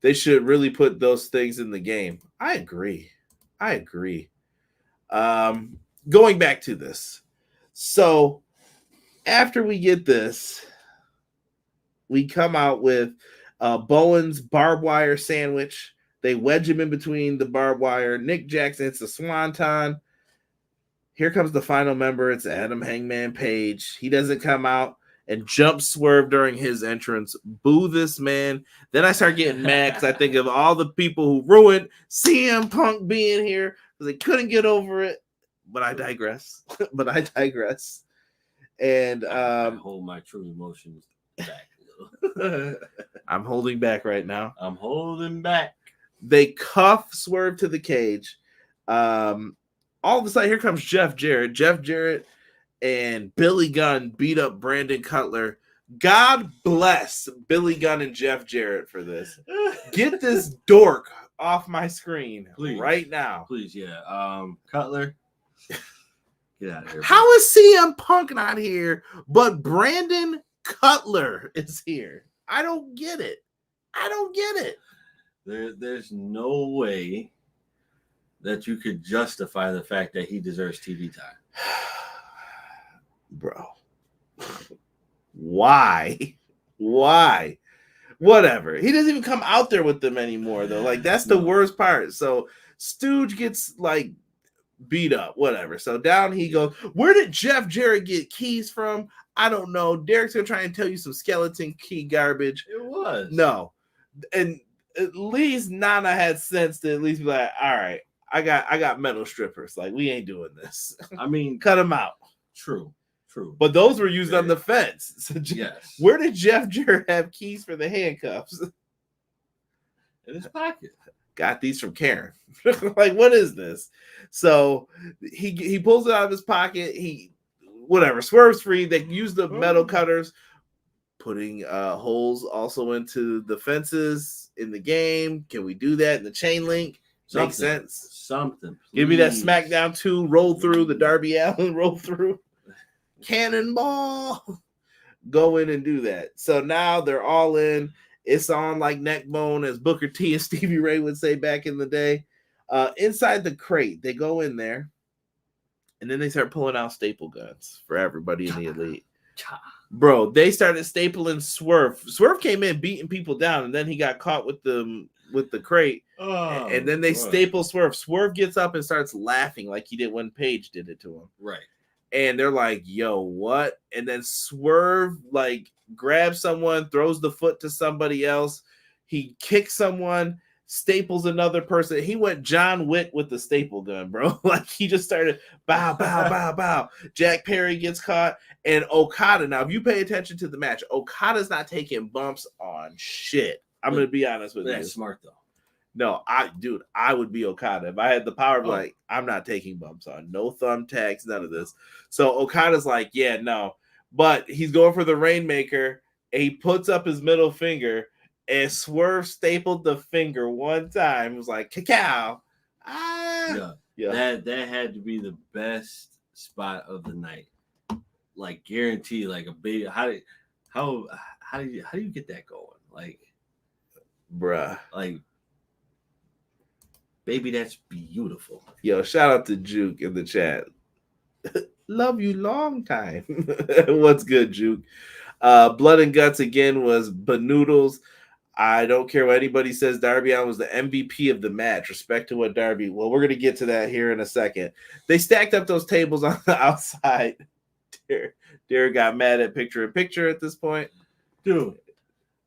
They should really put those things in the game. I agree. Going back to this. So after we get this, we come out with Bowen's barbed wire sandwich. They wedge him in between the barbed wire. Nick Jackson hits the swanton. Here comes the final member. It's Adam Hangman Page. He doesn't come out and jump Swerve during his entrance. Boo this man. Then I start getting mad because I think of all the people who ruined CM Punk being here because they couldn't get over it. But I digress. And I hold my true emotions back. I'm holding back right now. I'm holding back. They cuff Swerve to the cage. All of a sudden, here comes Jeff Jarrett. Jeff Jarrett and Billy Gunn beat up Brandon Cutler. God bless Billy Gunn and Jeff Jarrett for this. Get this dork off my screen, please, right now. Please, yeah. Cutler, get out of here. How is CM Punk not here, but Brandon Cutler is here? I don't get it. There's no way that you could justify the fact that he deserves TV time. Bro. Why? Whatever. He doesn't even come out there with them anymore, though. Like, that's the worst part. So Stooge gets, like, beat up. Whatever. So down he goes. Where did Jeff Jarrett get keys from? I don't know. Derek's going to try and tell you some skeleton key garbage. It was. No. And at least Nana had sense to at least be like, all right, I got metal strippers. Like, we ain't doing this. I mean, cut them out. True. But those were used on the fence. So yes. Where did Jeff Jarrett have keys for the handcuffs? In his pocket. Got these from Karen. Like, what is this? So he pulls it out of his pocket. Swerves free. They use the metal cutters, putting holes also into the fences in the game. Can we do that in the chain link? Makes sense. Something. Please. Give me that SmackDown 2 roll through, the Darby Allin roll through. Cannonball. Go in and do that. So now they're all in. It's on like neck bone, as Booker T and Stevie Ray would say back in the day. Inside the crate, they go in there, and then they start pulling out staple guns for everybody in the Elite. Bro, they started stapling Swerve. Swerve came in beating people down, and then he got caught with the crate. And then they staple Swerve. Swerve gets up and starts laughing like he did when Paige did it to him. Right. And they're like, yo, what? And then Swerve, like, grabs someone, throws the foot to somebody else. He kicks someone, staples another person. He went John Wick with the staple gun, bro. Like, he just started bow, bow, bow, bow. Jack Perry gets caught. And Okada, now, if you pay attention to the match, Okada's not taking bumps on shit. I'm going to be honest with you. That's smart, though. No, I would be Okada. If I had the power, like, I'm not taking bumps on. No thumbtacks, none of this. So Okada's like, yeah, no. But he's going for the Rainmaker, and he puts up his middle finger, and Swerve stapled the finger one time. It was like, cacao. Yeah. That had to be the best spot of the night. Like, guarantee, like a baby. How do you get that going? Like, bruh. Like, baby, that's beautiful. Yo, shout out to Juke in the chat. Love you long time. What's good, Juke? Blood and Guts again was Banoodles. I don't care what anybody says. Darby Allin was the MVP of the match. Respect to what Darby. Well, we're going to get to that here in a second. They stacked up those tables on the outside. Derek got mad at picture-in-picture at this point. Dude,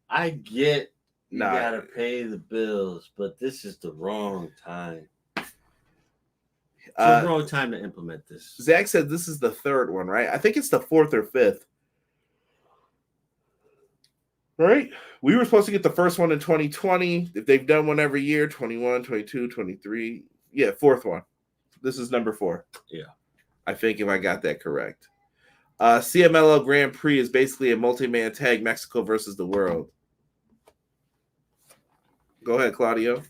I get you gotta pay the bills, but this is the wrong time. It's the wrong time to implement this. Zach said this is the third one, right? I think it's the fourth or fifth. Right? We were supposed to get the first one in 2020. If they've done one every year, 21, 22, 23. Yeah, fourth one. This is number 4. Yeah. I think if I got that correct. CMLL Grand Prix is basically a multi-man tag, Mexico versus the world. Go ahead, Claudio.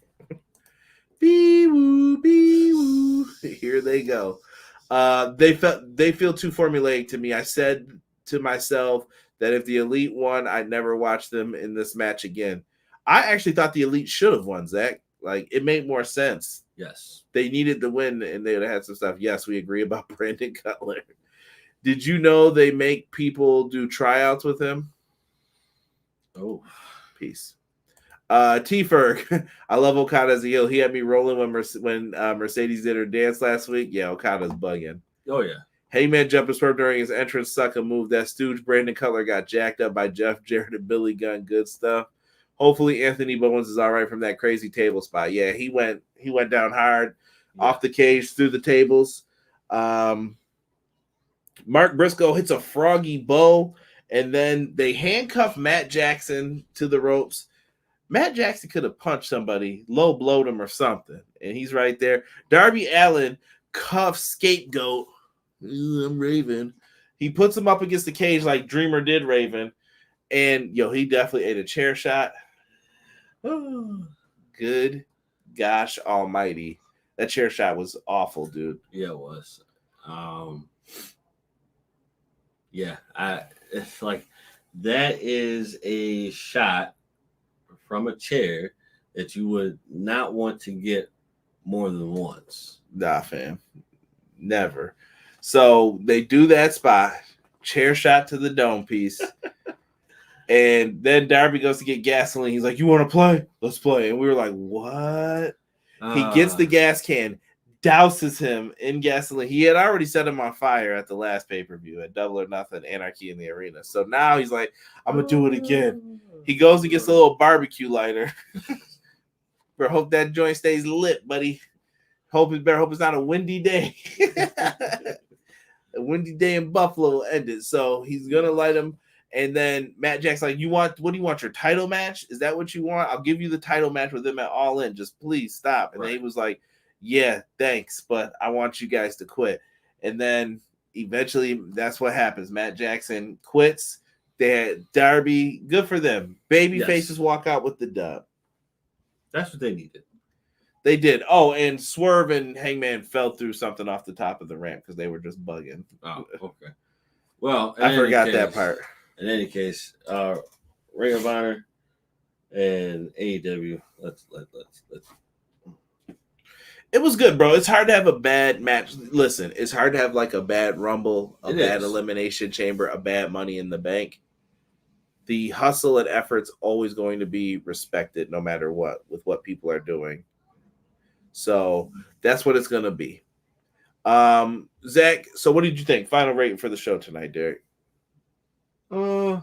Bee-woo, bee-woo. Here they go. They feel too formulaic to me. I said to myself that if the Elite won, I'd never watch them in this match again. I actually thought the Elite should have won, Zach. Like, it made more sense. Yes. They needed the win, and they would have had some stuff. Yes, we agree about Brandon Cutler. Did you know they make people do tryouts with him? Oh. Peace. T-Ferg. I love Okada as a heel. He had me rolling when Mercedes did her dance last week. Yeah, Okada's bugging. Oh, yeah. Hangman Jumper Swerve during his entrance suck a move. That stooge Brandon Cutler got jacked up by Jeff Jarrett and Billy Gunn. Good stuff. Hopefully Anthony Bowens is all right from that crazy table spot. Yeah, he went down hard off the cage through the tables. Mark Briscoe hits a froggy bow, and then they handcuff Matt Jackson to the ropes. Matt Jackson could have punched somebody, low blowed him or something, and he's right there. Darby Allin cuffs Scapegoat. I'm Raven. He puts him up against the cage like Dreamer did Raven, and he definitely ate a chair shot. Oh, good gosh almighty. That chair shot was awful, dude. Yeah, it was. It's like that is a shot from a chair that you would not want to get more than once. Nah, fam. Never. So they do that spot, chair shot to the dome piece. And then Darby goes to get gasoline. He's like, "You want to play? Let's play." And we were like, "What?" He gets the gas can, douses him in gasoline. He had already set him on fire at the last pay-per-view at Double or Nothing, Anarchy in the Arena. So now he's like, "I'm going to do it again." He goes and gets a little barbecue lighter. Bro, hope that joint stays lit, buddy. Hope it's not a windy day. A windy day in Buffalo ended. So he's going to light him. And then Matt Jack's like, what do you want, your title match? Is that what you want? I'll give you the title match with him at All In. Just please stop. And then he was like, "Yeah, thanks, but I want you guys to quit." And then eventually that's what happens. Matt Jackson quits. They had Darby. Good for them. Baby faces walk out with the dub. That's what they needed. They did. Oh, and Swerve and Hangman fell through something off the top of the ramp because they were just bugging. Oh, okay. Well, I forgot that part. In any case, Ring of Honor and AEW. Let's. It was good, bro. It's hard to have a bad match. Listen, it's hard to have like a bad Rumble, a bad Elimination Chamber, a bad Money in the Bank. The hustle and effort's always going to be respected no matter what with what people are doing. So that's what it's going to be. Zach, so what did you think? Final rating for the show tonight, Derek? I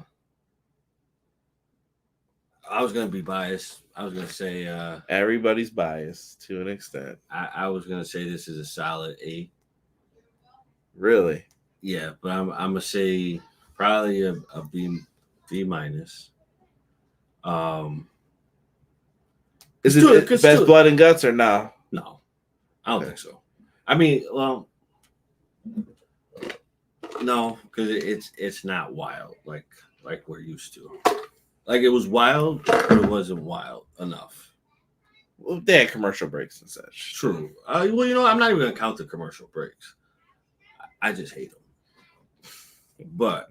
was going to be biased. I was going to say... everybody's biased to an extent. I was going to say this is a solid 8. Really? Yeah, but I'm going to say probably a B minus. Is it best blood and guts or no? No, I don't think so. I mean, well, no, because it's not wild like we're used to. Like it was wild, but it wasn't wild enough. Well, they had commercial breaks and such. True. Well, I'm not even gonna count the commercial breaks. I just hate them. But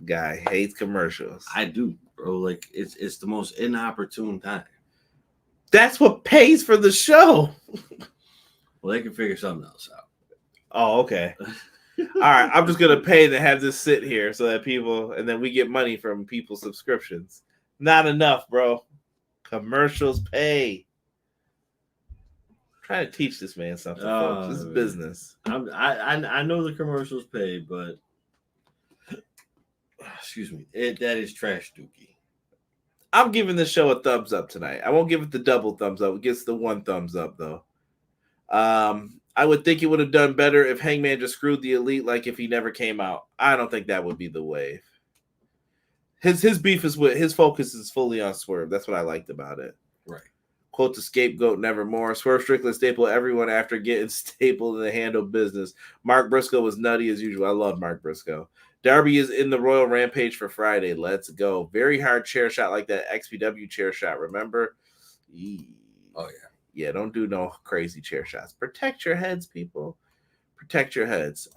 guy hates commercials. I do, bro. Like it's the most inopportune time. That's what pays for the show. Well, they can figure something else out. Oh, okay. All right, I'm just gonna pay to have this sit here so that people, and then we get money from people's subscriptions. Not enough, bro. Commercials pay. I'm trying to teach this man something, folks. This is business. I know the commercials pay, but excuse me, that is trash dookie. I'm giving this show a thumbs up tonight. I won't give it the double thumbs up. It gets the one thumbs up though. I would think it would have done better if Hangman just screwed the Elite, like if he never came out. I don't think that would be the wave. His beef is with his focus is fully on Swerve. That's what I liked about it. Right. Quote the scapegoat nevermore. Swerve Strickland stapled everyone after getting stapled in the handle business. Mark Briscoe was nutty as usual. I love Mark Briscoe. Darby is in the Royal Rampage for Friday. Let's go. Very hard chair shot like that XPW chair shot. Remember? Oh, yeah. Yeah, don't do no crazy chair shots. Protect your heads, people. Protect your heads.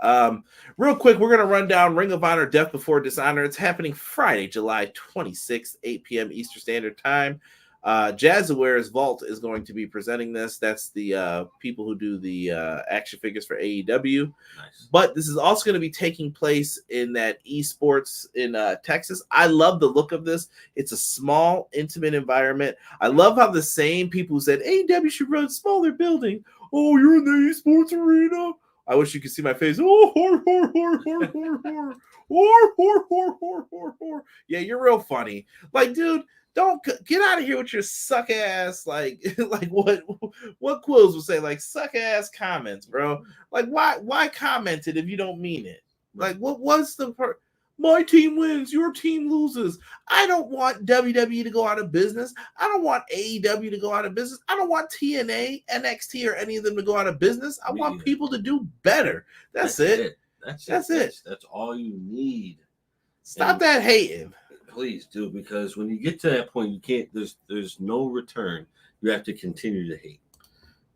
Real quick, we're going to run down Ring of Honor Death Before Dishonor. It's happening Friday, July 26th, 8 p.m. Eastern Standard Time. Jazwares Vault is going to be presenting this. That's the people who do the action figures for AEW. Nice. But this is also going to be taking place in that esports in Texas. I love the look of this. It's a small, intimate environment. I love how the same people who said AEW should run smaller building. Oh, you're in the esports arena? I wish you could see my face. Oh, yeah, you're real funny. Like, dude, don't get out of here with your suck ass. Like what Quills would say, like suck ass comments, bro. Like, why comment it if you don't mean it? Like, what's the part? My team wins, your team loses. I don't want WWE to go out of business. I don't want AEW to go out of business. I don't want TNA, NXT, or any of them to go out of business. I want people to do better. That's it. That's it. That's all you need. Stop that hating. Please do, because when you get to that point, you can't. There's no return. You have to continue to hate.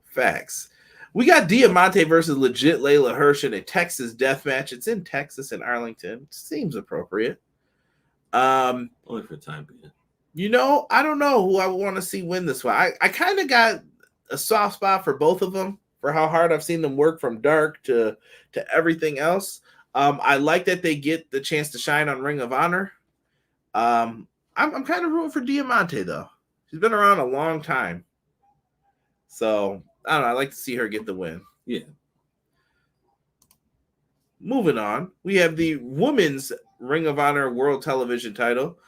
Facts. We got Diamante versus Legit Layla Hirsch in a Texas death match. It's in Texas and Arlington. Seems appropriate. Only for the time being. You know, I don't know who I would want to see win this one. I kind of got a soft spot for both of them, for how hard I've seen them work from dark to everything else. I like that they get the chance to shine on Ring of Honor. I'm kind of rooting for Diamante, though. She's been around a long time. So, I don't know. I like to see her get the win. Yeah. Moving on, we have the Women's Ring of Honor World Television title.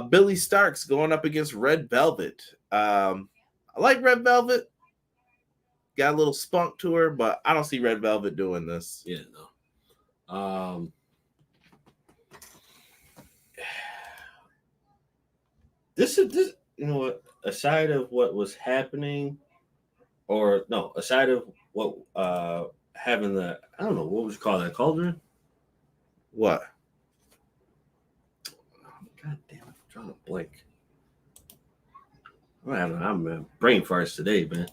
Billy Starks going up against Red Velvet. I like Red Velvet. Got a little spunk to her, but I don't see Red Velvet doing this. Yeah, no. This you know what, aside of what was happening, aside of what having the, I don't know, what would you call that, cauldron? What? God damn it, I'm trying to blank. I'm brain farts today, man.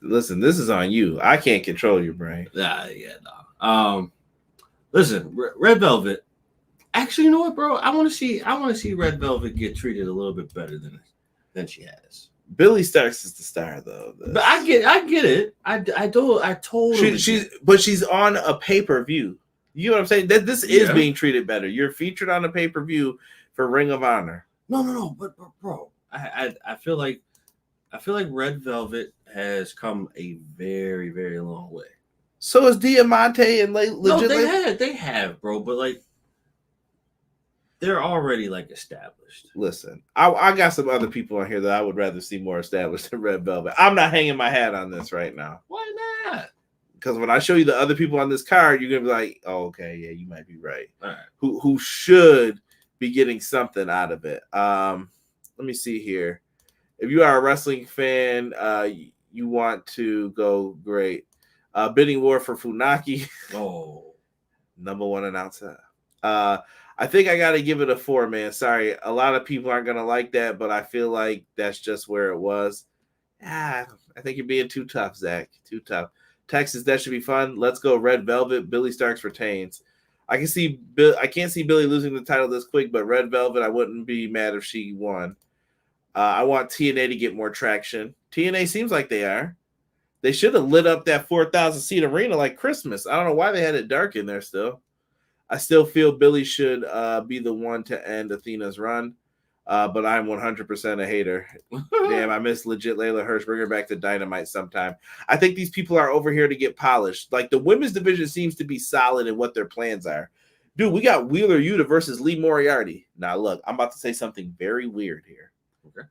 Listen, this is on you. I can't control your brain. Yeah, no. Listen, Red Velvet. Actually, you know what, bro? I want to see Red Velvet get treated a little bit better than she has. Billy Starks is the star, though. But I get it. I told she's on a pay-per-view. You know what I'm saying? That this is being treated better. You're featured on a pay-per-view for Ring of Honor. No. But bro, I feel like Red Velvet has come a very, very long way. So is Diamante and legit. No, they have, bro. But like, they're already like established. Listen, I got some other people on here that I would rather see more established than Red Velvet. I'm not hanging my hat on this right now. Why not? Because when I show you the other people on this card, you're gonna be like, "Oh, okay, yeah, you might be right." All right. Who should be getting something out of it? Let me see here. If you are a wrestling fan, you want to go great. Bidding war for Funaki. Oh, number one announcer. I think I got to give it a 4, man. Sorry. A lot of people aren't going to like that, but I feel like that's just where it was. I think you're being too tough, Zach. Too tough. Texas, that should be fun. Let's go Red Velvet. Billy Starks retains. I can't see Billy losing the title this quick, but Red Velvet, I wouldn't be mad if she won. I want TNA to get more traction. TNA seems like they are. They should have lit up that 4,000 seat arena like Christmas. I don't know why they had it dark in there still. I still feel Billy should be the one to end Athena's run, but I'm 100% a hater. Damn, I miss legit Layla Hirsch. Bring her back to Dynamite sometime. I think these people are over here to get polished. Like, the women's division seems to be solid in what their plans are. Dude, we got Wheeler Yuta versus Lee Moriarty. Now, look, I'm about to say something very weird here. Okay.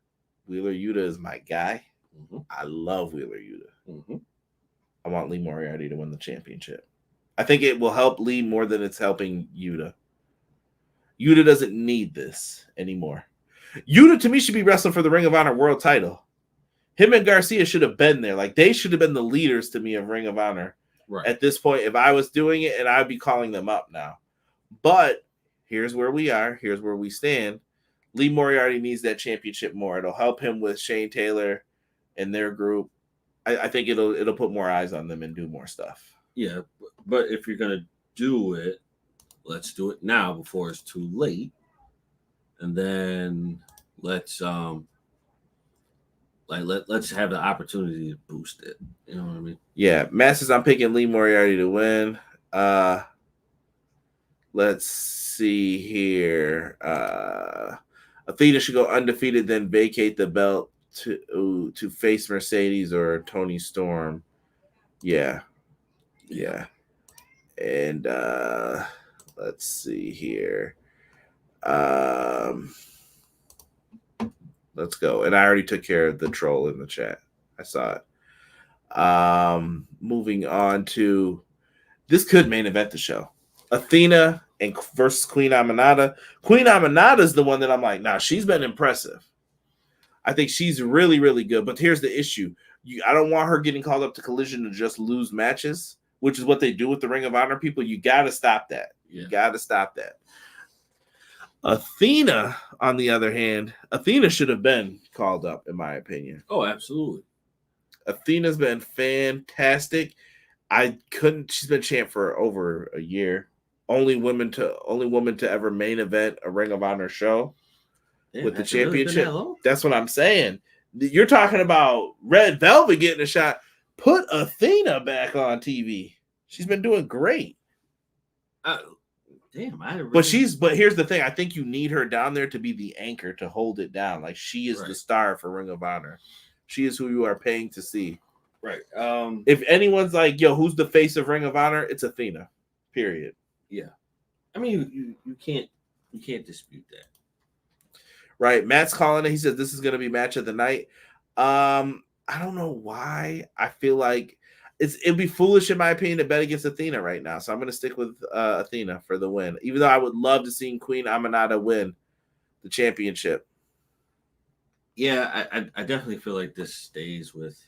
Wheeler Yuta is my guy. Mm-hmm. I love Wheeler Yuta. Mm-hmm. I want Lee Moriarty to win the championship. I think it will help Lee more than it's helping Yuta. Yuta doesn't need this anymore. Yuta, to me, should be wrestling for the Ring of Honor World title. Him and Garcia should have been there. Like, they should have been the leaders to me of Ring of Honor at this point if I was doing it, and I'd be calling them up now. But here's where we are. Here's where we stand. Lee Moriarty needs that championship more. It'll help him with Shane Taylor and their group. I think it'll put more eyes on them and do more stuff. Yeah, but if you're going to do it, let's do it now before it's too late. And then let's let's have the opportunity to boost it. You know what I mean? Yeah. Masters, I'm picking Lee Moriarty to win. Let's see here. Athena should go undefeated, then vacate the belt to face Mercedes or Toni Storm. Yeah. And let's see here. Let's go. And I already took care of the troll in the chat. I saw it. Moving on to this could main event the show. Athena and versus Queen Aminata. Queen Aminata is the one that I'm like, nah, she's been impressive. I think she's really, really good. But here's the issue. I don't want her getting called up to Collision to just lose matches, which is what they do with the Ring of Honor people. You got to stop that. You got to stop that. Athena, on the other hand, Athena should have been called up, in my opinion. Oh, absolutely. Athena's been fantastic. She's been champ for over a year. Only woman to ever main event a Ring of Honor show with the championship. Really that's what I'm saying. You're talking about Red Velvet getting a shot. Put Athena back on TV. She's been doing great. Damn, but here's the thing. I think you need her down there to be the anchor to hold it down. Like, she is the star for Ring of Honor. She is who you are paying to see. Right. If anyone's like, yo, who's the face of Ring of Honor? It's Athena. Period. Yeah. I mean, you can't dispute that. Right. Matt's calling it. He says this is going to be match of the night. I don't know why. I feel like it'd be foolish, in my opinion, to bet against Athena right now. So I'm going to stick with Athena for the win, even though I would love to see Queen Aminata win the championship. Yeah, I definitely feel like this stays with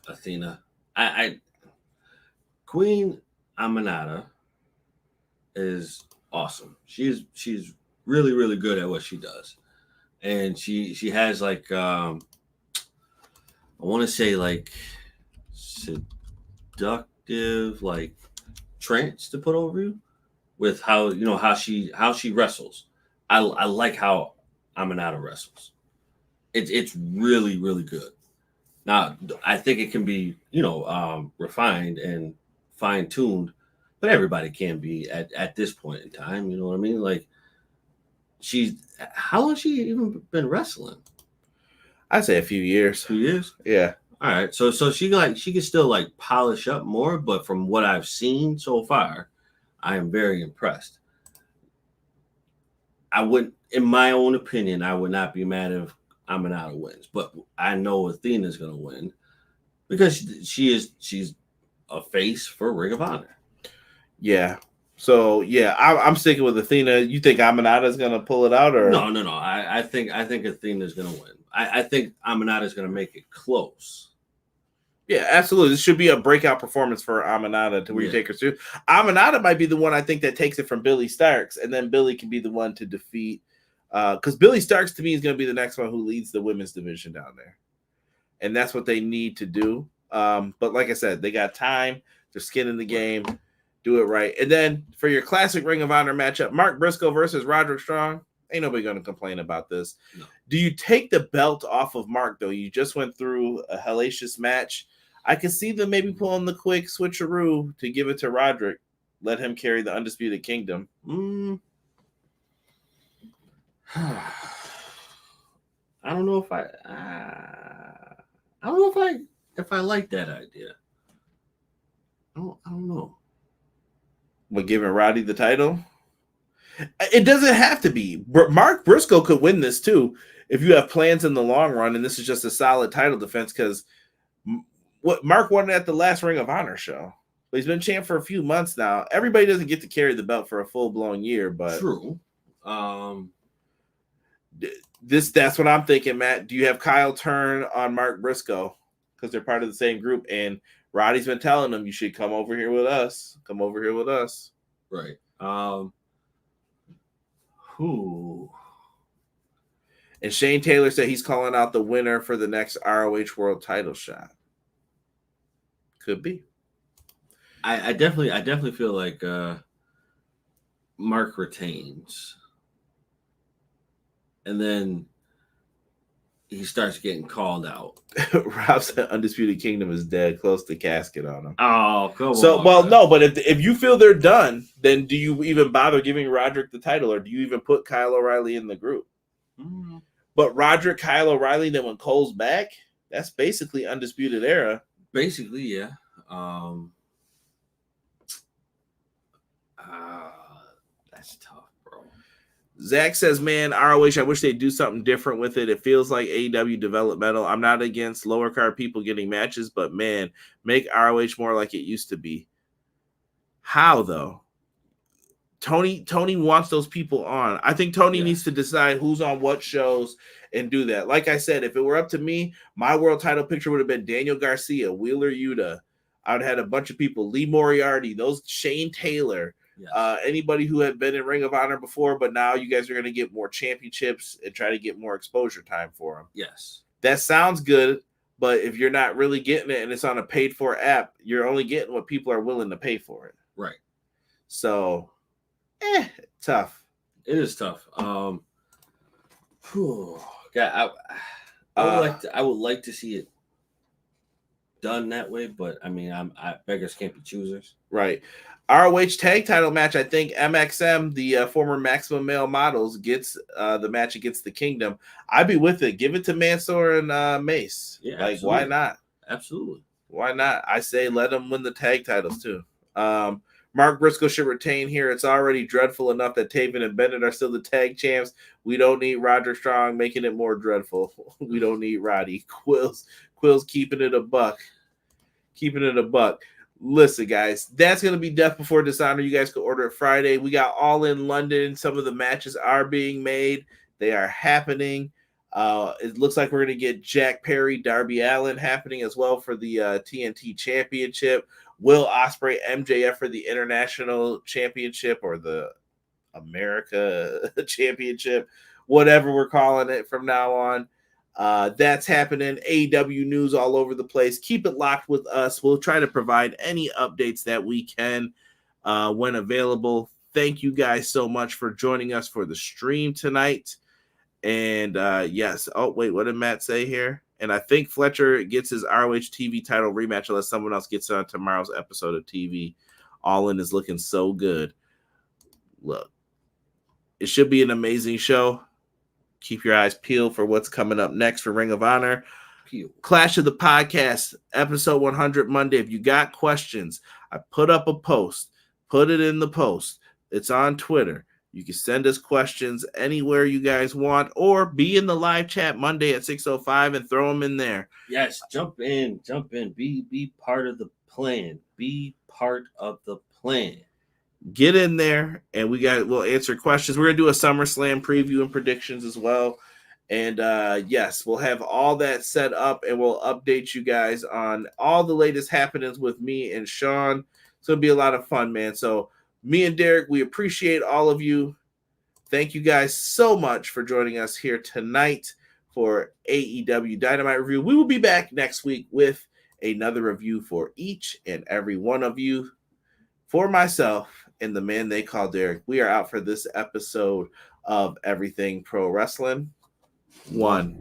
Athena. Queen Aminata is awesome. She's really, really good at what she does. And she has like I want to say like seductive like trance to put over you with how she wrestles. I like how Aminata wrestles. It's really, really good. Now I think it can be refined and fine-tuned, but everybody can be at this point in time. You know what I mean? Like, how long has she even been wrestling? I'd say a few years. 2 years? Yeah. All right. So she can still like polish up more, but from what I've seen so far, I am very impressed. In my own opinion, I would not be mad if Aminata wins, but I know Athena's gonna win because she's a face for Ring of Honor. Yeah. So yeah, I'm sticking with Athena. You think Aminata's gonna pull it out, or no? I think Athena's gonna win. I think Aminata's gonna make it close. Yeah, absolutely. This should be a breakout performance for Aminata to where you take her through. Aminata might be the one I think that takes it from Billy Starks, and then Billy can be the one to defeat. Because Billy Starks to me is going to be the next one who leads the women's division down there, and that's what they need to do. But like I said, they got time. They're skin in the game. Do it right. And then for your classic Ring of Honor matchup, Mark Briscoe versus Roderick Strong. Ain't nobody going to complain about this. No. Do you take the belt off of Mark, though? You just went through a hellacious match. I could see them maybe pulling the quick switcheroo to give it to Roderick. Let him carry the Undisputed Kingdom. I don't know if I like that idea. I don't know. What, giving Roddy the title? It doesn't have to be. Mark Briscoe could win this too if you have plans in the long run, and this is just a solid title defense because what Mark won at the last Ring of Honor show. but he's been champ for a few months now. Everybody doesn't get to carry the belt for a full-blown year, but true. That's what I'm thinking, Matt. Do you have Kyle turn on Mark Briscoe? Because they're part of the same group, and Roddy's been telling them you should come over here with us. Come over here with us. Right. Who? And Shane Taylor said he's calling out the winner for the next ROH World Title shot. Could be. I definitely feel like Mark retains, and then he starts getting called out. Rob said Undisputed Kingdom is dead, close to casket on him. Oh, come on. So, well, no, but if you feel they're done, then do you even bother giving Roderick the title, or do you even put Kyle O'Reilly in the group? Mm-hmm. But Roderick, Kyle O'Reilly, then when Cole's back, that's basically Undisputed Era. Basically, yeah. That's tough, bro. Zach says, man, ROH, I wish they'd do something different with it. It feels like AEW developmental. I'm not against lower card people getting matches, but man, make ROH more like it used to be. How, though? Tony wants those people on. I think Tony needs to decide who's on what shows and do that. Like I said, if it were up to me, my world title picture would have been Daniel Garcia, Wheeler Yuta. I would have had a bunch of people, Lee Moriarty, those Shane Taylor, anybody who had been in Ring of Honor before, but now you guys are going to get more championships and try to get more exposure time for them. Yes. That sounds good, but if you're not really getting it and it's on a paid-for app, you're only getting what people are willing to pay for it. Right. So, tough. It is tough. God, I would like to see it done that way, but I mean, I beggars can't be choosers. Right. ROH tag title match. I think MXM, the former Maximum Male Models, gets the match against the Kingdom. I'd be with it. Give it to Mansoor and Mace. Yeah, like absolutely. Why not? Absolutely. Why not? I say let them win the tag titles too. Mark Briscoe should retain here. It's already dreadful enough that Taven and Bennett are still the tag champs. We don't need Roger Strong making it more dreadful. We don't need Roddy. Quill's keeping it a buck. Keeping it a buck. Listen, guys, that's going to be Death Before Dishonor. You guys can order it Friday. We got All in London. Some of the matches are being made. They are happening. It looks like we're going to get Jack Perry, Darby Allin happening as well for the TNT Championship. Will Ospreay, MJF for the International Championship or the America Championship, whatever we're calling it from now on. That's happening. AEW news all over the place. Keep it locked with us. We'll try to provide any updates that we can when available. Thank you guys so much for joining us for the stream tonight. And yes. Oh, wait, what did Matt say here? And I think Fletcher gets his ROH TV title rematch unless someone else gets it on tomorrow's episode of TV. All In is looking so good. Look, it should be an amazing show. Keep your eyes peeled for what's coming up next for Ring of Honor. Clash of the Podcast, episode 100 Monday. If you got questions, I put up a post. Put it in the post. It's on Twitter. You can send us questions anywhere you guys want, or be in the live chat Monday at 6:05 and throw them in there. Yes, jump in. Be part of the plan. Be part of the plan. Get in there, and we'll answer questions. We're gonna do a SummerSlam preview and predictions as well. And yes, we'll have all that set up, and we'll update you guys on all the latest happenings with me and Sean. It's gonna be a lot of fun, man. So me and Derek, we appreciate all of you. Thank you guys so much for joining us here tonight for AEW Dynamite review. We will be back next week with another review for each and every one of you. For myself and the man they call Derek, we are out for this episode of Everything Pro Wrestling. 1.